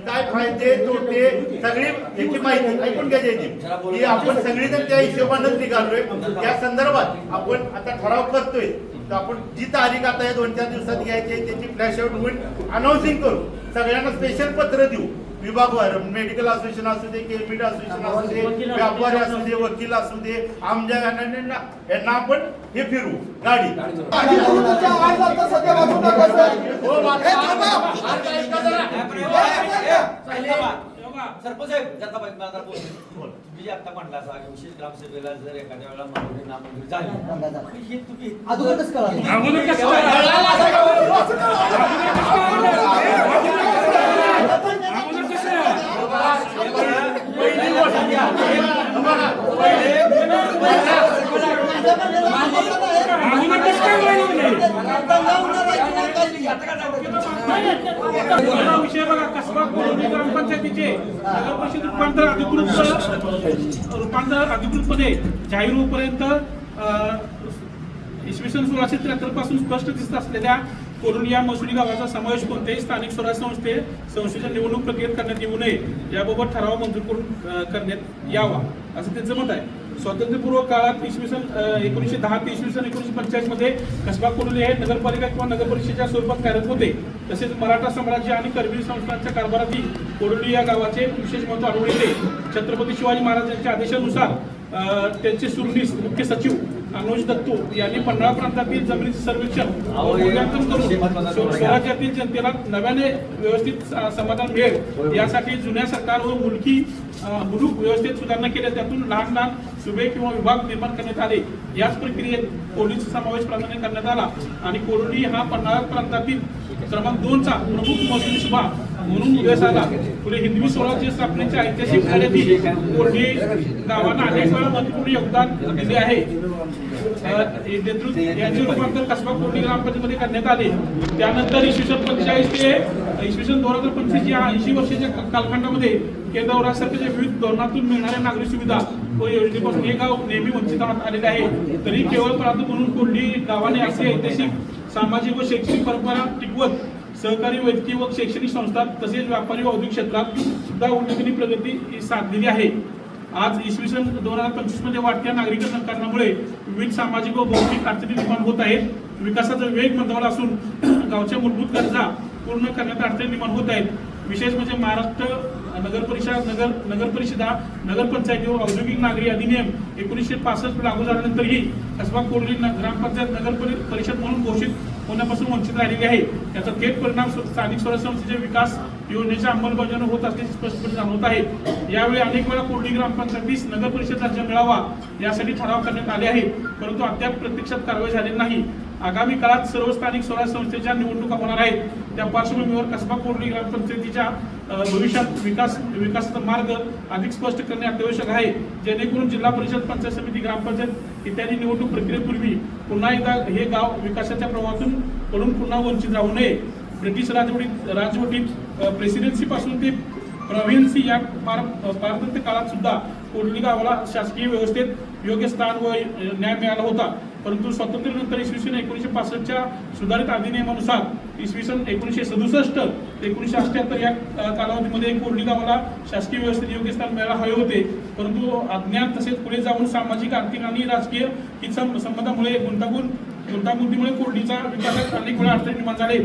F: काय फायदे तोटे सगळी याची माहिती ऐकून घ्यायची की आपण सगळी जर त्या हिशोबानंच निघालोय त्या संदर्भात आपण आता ठराव करतोय तर आपण जी तारीख आता या 2-4 दिवसात घ्यायची आहे त्याची फ्लॅश आउट होऊन अनाउन्सिंग करू सगळ्यांना स्पेशल पत्र देऊ विभागवार मेडिकल असोसिएशन असू दे केमिट असोसिएशन असू दे व्यापारी असू दे वकील असू दे आमच्या यांना आपण हे फिरू गाडी
J: सरपंच साहेब जनता तुम्ही आता म्हटला असा विशेष ग्रामसभेला जर एखाद्या वेळेला मागणी नामंजूर झाली हे तुम्ही
G: अगोदर कसं कळालं?
F: विषय बघा कसबा कोरोली ग्रामपंचायतीचे नगर परिषद रूपांतर अधिकृतपणे जाहीर होईपर्यंत इसवी सन 1673 पासून स्पष्ट दिसत असलेल्या कोरोली या महसुली गावाचा समावेश कोणत्याही स्थानिक स्वराज्य संस्थेच्या निवडणूक प्रक्रियेत करण्यात येऊ नये याबाबत ठराव मंजूर करून करण्यात यावा असं त्यांचं मत आहे. स्वातंत्र्यपूर्व काळात इसवी सन 1910 ते इसवी सन 1945 मध्ये कसबा कोरोली हे नगरपालिका किंवा नगर परिषदेच्या स्वरूपात कार्यरत होते. तसेच मराठा साम्राज्य आणि करवीर संस्थांच्या कारभारातही कोरोली या गावाचे विशेष महत्त्व आढळून येते. छत्रपती शिवाजी महाराजांच्या आदेशानुसार त्यांचे सुरनीस मुख्य सचिव अनुज दत्तू यांनी पन्हाळा प्रांतातील जमिनीचे सर्वेक्षण व मूल्यांकन करून स्वराज्यातील जनतेला नव्याने व्यवस्थित समाधान मिळेल यासाठी जुन्या सरकार व मुलूक व्यवस्थेत सुधारणा केल्या. त्यातून लहान लहान सुबे किंवा विभाग निर्माण करण्यात आले. याच प्रक्रियेत कोरोलीचा समावेश प्राधान्य करण्यात आला आणि कोरोली हा पन्हाळा प्रांतातील क्रमांक 2चा प्रमुख महसुली सुभा म्हणून उदयास आला. पुढे हिंदवी स्वराज्य स्थापनेच्या ऐतिहासिक कार्यातील कोरोली गावांना अनेक वेळा महत्वपूर्ण योगदान दिले आहे. यांचे रूपांतर कसबा कोरोली ग्रामपंचायतीमध्ये करण्यात आले. त्यानंतर इसवी सन 45 ते इसवी सन 2025 या 80 वर्षाच्या कालखंडामध्ये केंद्र व राज्य सरकारच्या विविध धोरणातून मिळणाऱ्या नागरी सुविधा व योजनेपासून हे गाव नेहमी वंचित राहत आलेले आहे. तरी केवळ प्रांत म्हणून कोरोली गावाने असे ऐतिहासिक सामाजिक व शैक्षणिक परंपरा टिकवत सहकारी वैद्यकीय व शैक्षणिक संस्था तसेच व्यापारी व औद्योगिक क्षेत्रात सुद्धा उल्लेखनीय प्रगती साधलेली आहे. आज इसवी सन 2025 मध्ये वाढत्या नागरिकता कारणामुळे विविध सामाजिक व भौतिक अडचणी निर्माण होत आहेत. विकासाचा वेग मंदावला असून गावच्या मूलभूत गरजा पूर्ण करण्यात अडचणी निर्माण होत आहेत. विशेष म्हणजे महाराष्ट्र नगरपरिषदा नगरपंचायती व औद्योगिक नागरी अधिनियम 1965 लागू झाल्यानंतरही कसबा कोरोली ग्रामपंचायत नगर परिषद म्हणून घोषित होण्यापासून वंचित राहिलेली आहे. याचा थेट परिणाम स्थानिक स्वराज्य संस्थेचे विकास योजनेच्या अंमलबजावणी होत असल्याचे स्पष्टपणे जाणवत आहे. यावेळी अनेक वेळा कोरोली ग्रामपंचायतीस नगर परिषद दर्जा मिळावा यासाठी ठराव करण्यात आले आहे, परंतु अद्याप प्रत्यक्षात कारवाई झालेली नाही. आगामी काळात सर्व स्थानिक स्वराज्य संस्थेच्या निवडणुका होणार आहेत. त्या पार्श्वभूमीवर कसबा कोरोली ग्रामपंचायतीच्या भविष्यात विकासाचा मार्ग अधिक स्पष्ट करणे अत्यावश्यक आहे, जेणेकरून जिल्हा परिषद, पंचायत समिती, ग्रामपंचायत इत्यादी निवडणूक प्रक्रियेपूर्वी पुन्हा एकदा हे गाव विकासाच्या प्रवाहातून पडून पुन्हा वंचित राहू नये. ब्रिटिश राजवटीत प्रेसिडेन्सी पासून ते प्रॉव्हिन्सी या पारतंत्र्य काळात सुद्धा कोरोली गावाला शासकीय व्यवस्थेत योग्य स्थान व न्याय मिळाला होता. परंतु स्वातंत्र्यानंतर इसवी सन 1965च्या सुधारित अधिनियमानुसार इसवी सन 1967 ते 1978 या कालावधीमध्ये कोरोली गावाला शासकीय व्यवस्थेत योग्य स्थान मिळायला हवे होते. परंतु अज्ञात तसेच पुढे जाऊन सामाजिक, आर्थिक आणि राजकीय हितसंबंधामुळे गुंतागुंतीमुळे कोरोलीचा विकासात अनेक वेळा अडचणी निर्माण झाले.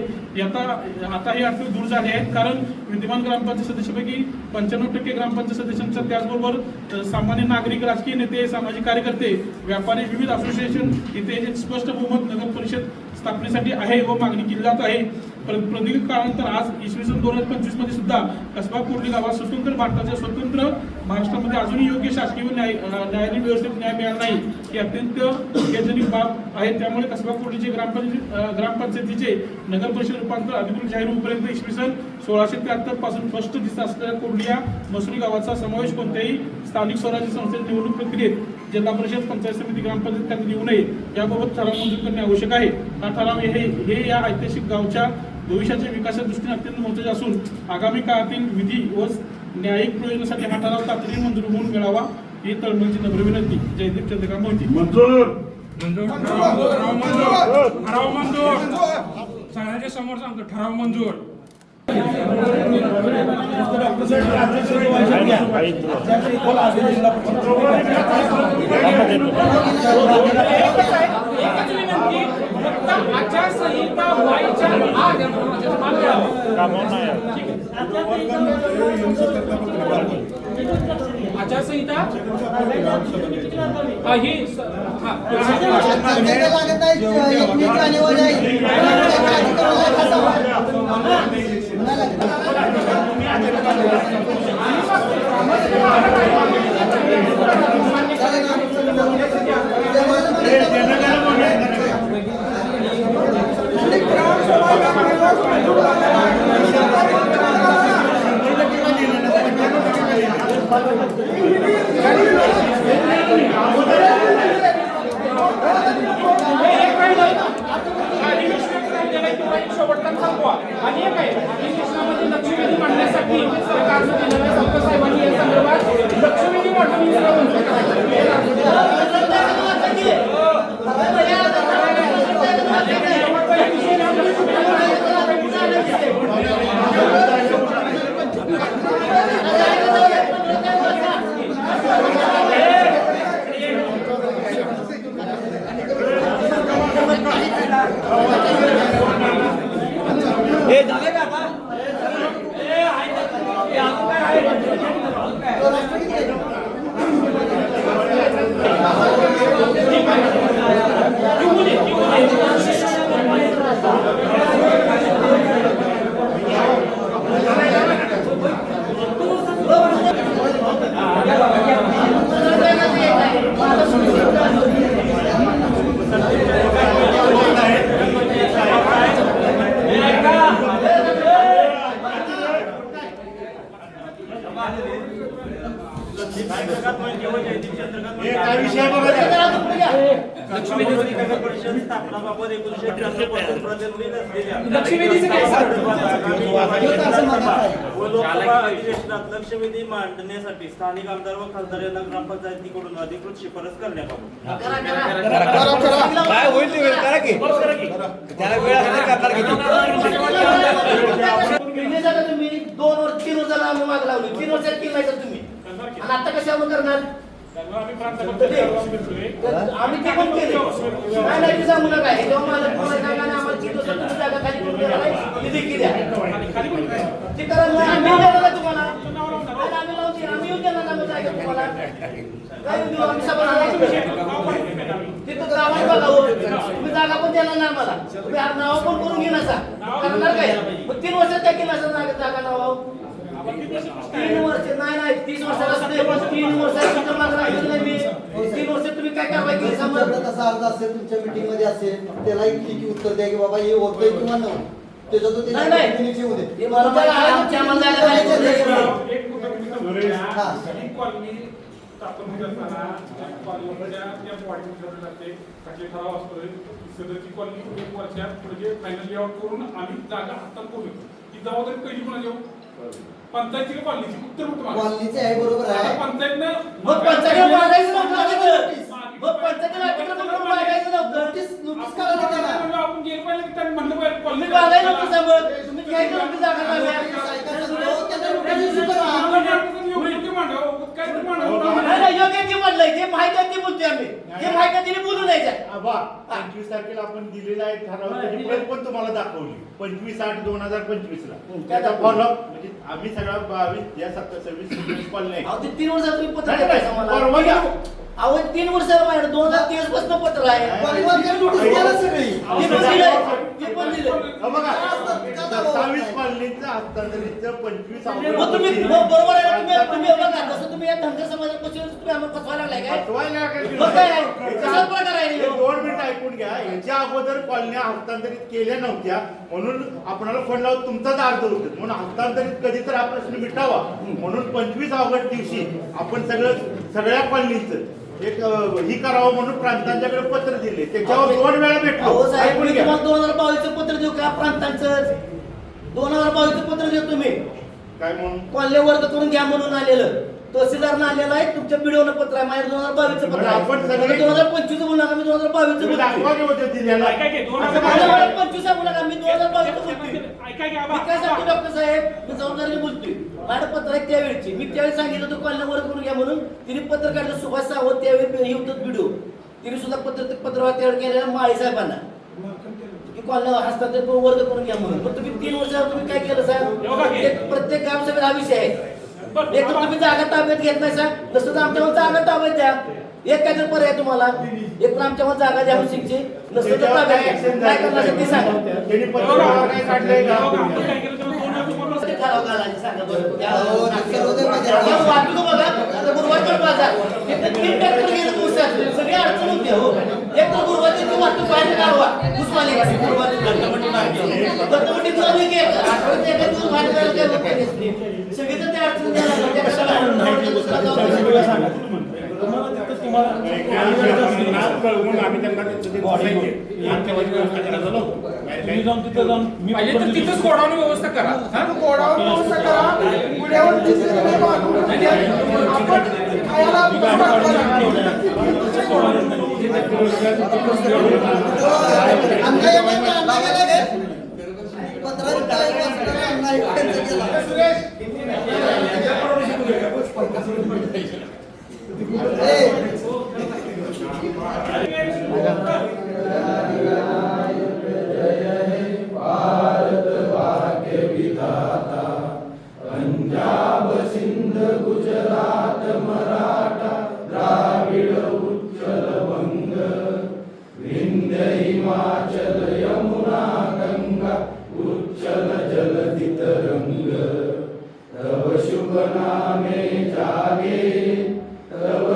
F: आता हे अडचणी दूर झाले आहेत, कारण विद्यमान ग्रामपंचायत सदस्यापैकी 95% ग्रामपंचायत सदस्यांचा, त्याचबरोबर सामान्य नागरिक, राजकीय नेते, सामाजिक कार्यकर्ते, व्यापारी, विविध असोसिएशन इथे एक स्पष्ट बहुमत नगर परिषद स्थापनेसाठी आहे व मागणी केली जात आहे. प्रदीर्घ काळानंतर आज इसवी सन 2025 मध्ये सुद्धा कसबा कोरोली गावात स्वतंत्र महाराष्ट्रामध्ये अजूनही योग्य शासकीय व न्यायालयीन व्यवस्थेत न्याय मिळाला नाही ही अत्यंत खेदजनक बाब आहे. त्यामुळे कसबा कोरोलीचे ग्रामपंचायतीचे नगर परिषद रूपांतर अधिकृत जाहीर होईपर्यंत इसवी सन 1673 पासून स्पष्ट दिसत असलेल्या कोरोली या महसुली गावाचा समावेश कोणत्याही स्थानिक स्वराज्य संस्थेच्या निवडणूक प्रक्रियेत जिल्हा परिषद, पंचायत समिती, ग्रामपंचायत करण्यात येऊ नये याबाबत ठराव मंजूर करणे आवश्यक आहे. हा ठराव हे या ऐतिहासिक गावच्या भविष्याच्या विकासाच्या दृष्टीने अत्यंत महत्त्वाचे असून आगामी काळातील विधी व न्यायिक प्रयोजनासाठी हा ठराव तातडीने मंजूर होऊन मिळावा ही तळमळीची नम्र विनंती. जयदीप चंद्रकांत मोहिते. ठराव मंजूर. सगळ्यांच्या समोर सांगतो ठराव मंजूर.
A: आचारसंहिता व्हायच्या आत आचारसंहिता आणि एक आहे अधिवेशनामध्ये लक्षवेधी लिखित सरकारनं दिलेलं आहे. सावकार साहेबांनी या संदर्भात लक्षवेधी पाठवली
J: हे झालं का आता? हे आहे ना? हे अजून काय आहे?
G: तो राष्ट्रगीत आहे.
B: हे काय विषय आहे बघा त्या.
A: लक्षवेधीचं काय सर?
K: लक्षवेधी मांडण्यासाठी स्थानिक आमदार व खासदार यांना ग्रामपंचायतीकडून अधिकृत शिफारस करण्यात आली.
J: काय होईल ते वेळ करा की त्याला वेळ असला करणार की
I: केली जाता तुम्ही 2 वर्ष 3 वर्षाला आम्ही माग लावली 3 वर्षात केली नाही तर तुम्ही आणि आता कशावर करणार
F: आम्ही प्रांतामध्ये
I: आम्ही ते पण केले नाही नाही ते सांगू नका हे जेव्हा मला तुम्हाला सांगा ना आम्हाला 3 वर्षात तुम्ही जागा खाली करून देणार आहे ती देखील द्या ते करा मग आम्ही देणार आहे तुम्हाला आणि आम्ही लावून आम्ही येऊन देणार आम्ही जागा तुम्हाला काय देऊ आम्ही सभा तिथं गावात बघा हो तुम्ही जागा पण देणार नाही आम्हाला तुम्ही नाव पण करून घेणार सा करणार काय मग 3 वर्षात काय केलं असं जागा नाव 3 वर्ष नाही 30 वर्षाला असते 3 वर्षात मागं राहिलं नाही मी 3 वर्ष तुम्ही काय कारवाई केली समजा
G: तुमच्याकडे तसा अर्ज असेल तुमच्या मीटिंग मध्ये असेल त्याला एक लिखित उत्तर द्या की बाबा हे होतंय किंवा नाही त्याच्यातून
I: नाही, नाही.
G: ते येऊ दे.
I: हे बरोबर आहे, आमच्या आम्हाला जागा द्यायची नाही.
F: एक मुद्दा
G: हा.
F: ही कॉलनी स्थापन होत असताना त्या कॉलनीच्या त्या बॉडीमध्ये जाते काही ठराव असतो सदरची कॉलनी 1 वर्षात पुढे फायनल लेआउट करून आम्ही जागा हातात करू ही जबाबदारी पहिली कोणाची हो? पंचायतची का कॉलनीची उत्तर उत्तर मागा.
G: कॉलनीचे आहे बरोबर
F: आता
G: आहे
F: पंचायतनं
I: मग पंचायतीला मागायचं नव्हतं मग पंचायतीला अटकलं मागायचं नव्हतं
G: नोटीस करायला त्याला.
F: म्हणलं आपण गेलं पाहिजे की त्यांनी म्हणलं पाहिजे
I: तुम्ही
F: कॉलनी
I: मागायला नव्हतं समज तुम्ही घ्यायचं नव्हतं जागा लावल्या. नाही नाही योग्य ते म्हटलंय जे माहिती आहे ते बोलतोय आम्ही जे माहिती आहे तिने बोलू नाही जात.
B: आबा 25 तारखेला आपण दिलेला आहे ठराव त्याची प्रत पण तुम्हाला दाखवली 25/8/2025 ला त्याचा फॉलोअप म्हणजे आम्ही सगळा 22 या 26 कॉल नाही
I: अहो ते 3 वर्षात तुम्ही पत्र
B: नाही,
I: देताय आम्हाला.
B: परवा घ्या.
I: अहो 3 वर्षाला बाहेर 2023 पासून पत्र आहे
G: कॉलनीवर नोटीस द्यायला सगळी.
I: ते पण दिलंय ते पण दिलंय
B: हा बघा 27 कॉलनीचं हस्तांतरितचं 25
I: मग तुम्ही मग बरोबर आहे ना, तुम्ही बघा तसं तुम्ही या धनगर समाजापासून तुम्ही आम्हाला फसवायला लागलाय काय
B: फसवायला काय केलं?
I: मग काय आहे? कशाच प्रकार आहे
B: हे
I: हे?
B: 2 मिनिटं ऐकून घ्या याच्या अगोदर कॉलन्या हस्तांतरित केल्या नव्हत्या म्हणून आपणाला फोन लावून तुमचाच अर्ज होतो म्हणून हस्तांतरित कधी तर हा प्रश्न मिटावा म्हणून 25 ऑगस्ट दिवशी आपण सगळ्या कॉलनीचं एक ही करावं म्हणून प्रांतांच्याकडे पत्र दिले त्याच्यावर 2 वेळा भेटलो
I: अहो साहेब
B: ऐकून
I: मी
B: घ्या.
I: तुम्हाला 2022 चं पत्र देऊ का प्रांतांचं 2022 चं पत्र देऊ तुम्ही
B: काय म्हणून
I: कॉलनी वर्ग करून घ्या म्हणून आलेलं तहसीलदारनं आलेलं आहे तुमच्या पिढीवर पत्र आहे माझ्या 2022 चं पत्र आहे
B: आपण सगळे-
I: 2025 बोलू नका मी 2022 चं
B: तुम्ही
I: बोलतोय.
B: दाखवा की होते दिलेला
F: काय काय दोन
B: असं
I: माझ्या
B: काय?
I: 2025 बोलू नका मी 2022 चं बोलतोय.
F: ऐका की
I: मी काय सांगतो डॉक्टर साहेब मी जबाबदारीने बोलतोय माझं पत्र आहे त्यावेळची मी त्यावेळी सांगितलं होतं कॉलनी वर्ग करून घ्या म्हणून तिने पत्र काढलं सुभाष सावंत त्यावेळी हे होतं व्हिडिओ तिने सुद्धा पत्र त्यावेळी केलेलं माळी साहेबांना की कॉलनी हस्तांतरित करून वर्ग करून घ्या म्हणून पण तुम्ही 3 वर्षावर तुम्ही काय केलं साहेब एक प्रत्येक ग्रामसभेत हा विषय आहे एक तर तुम्ही जागा ताब्यात घेत नाही साहेब नसतं तर आमच्यावर जागा ताब्यात द्या एक काय तर पर्याय तुम्हाला एक तर आमच्यावर जागा द्या शिकची नसतं तर ताब्यात घ्या. काय करणार ते सांगा
B: त्यांनी पत्र काय काढलंय का?
F: काय केलं तर
I: ते ठराव घालायचे सांगा बरं. त्या-
G: अहो, नक्की होते पाहिजे.
I: त्या वाहतूक बघा आता गुरुवारचा बाजार तिथे 3 ट्रॅक्टर गेले ऊसाचे. सगळी अडचण होती हो एक तर गुरुवारची वाहतूक बाहेर काढवा उस्मानाबाद गुरुवारची दत्तवटी दूध आम्ही घेत आठवड्यात एका दिवस बाहेर काढायला काय होत नाही. सगळी तर त्या अडचण द्यायला लागल्या. त्या कशाला दुसरा जबाबदारी.
H: कळवून आम्ही त्यांना त्यांचं ते बॉडी आमच्या व्यवस्था करायला झालो
F: तुम्ही जाऊन तिथं जाऊन मी
A: पाहिजे तर तिथंच गोडाऊन व्यवस्था करा हा?
C: गोडाऊन व्यवस्था करा पुण्यावर चित्रपट बांधून आपण खायला
G: अन्याय म्हणजे अन्याय केला रे. पत्रात काय वाचलं, अन्याय केला. ए,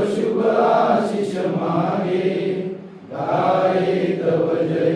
C: शुभ आशीष मागे गाये तव जय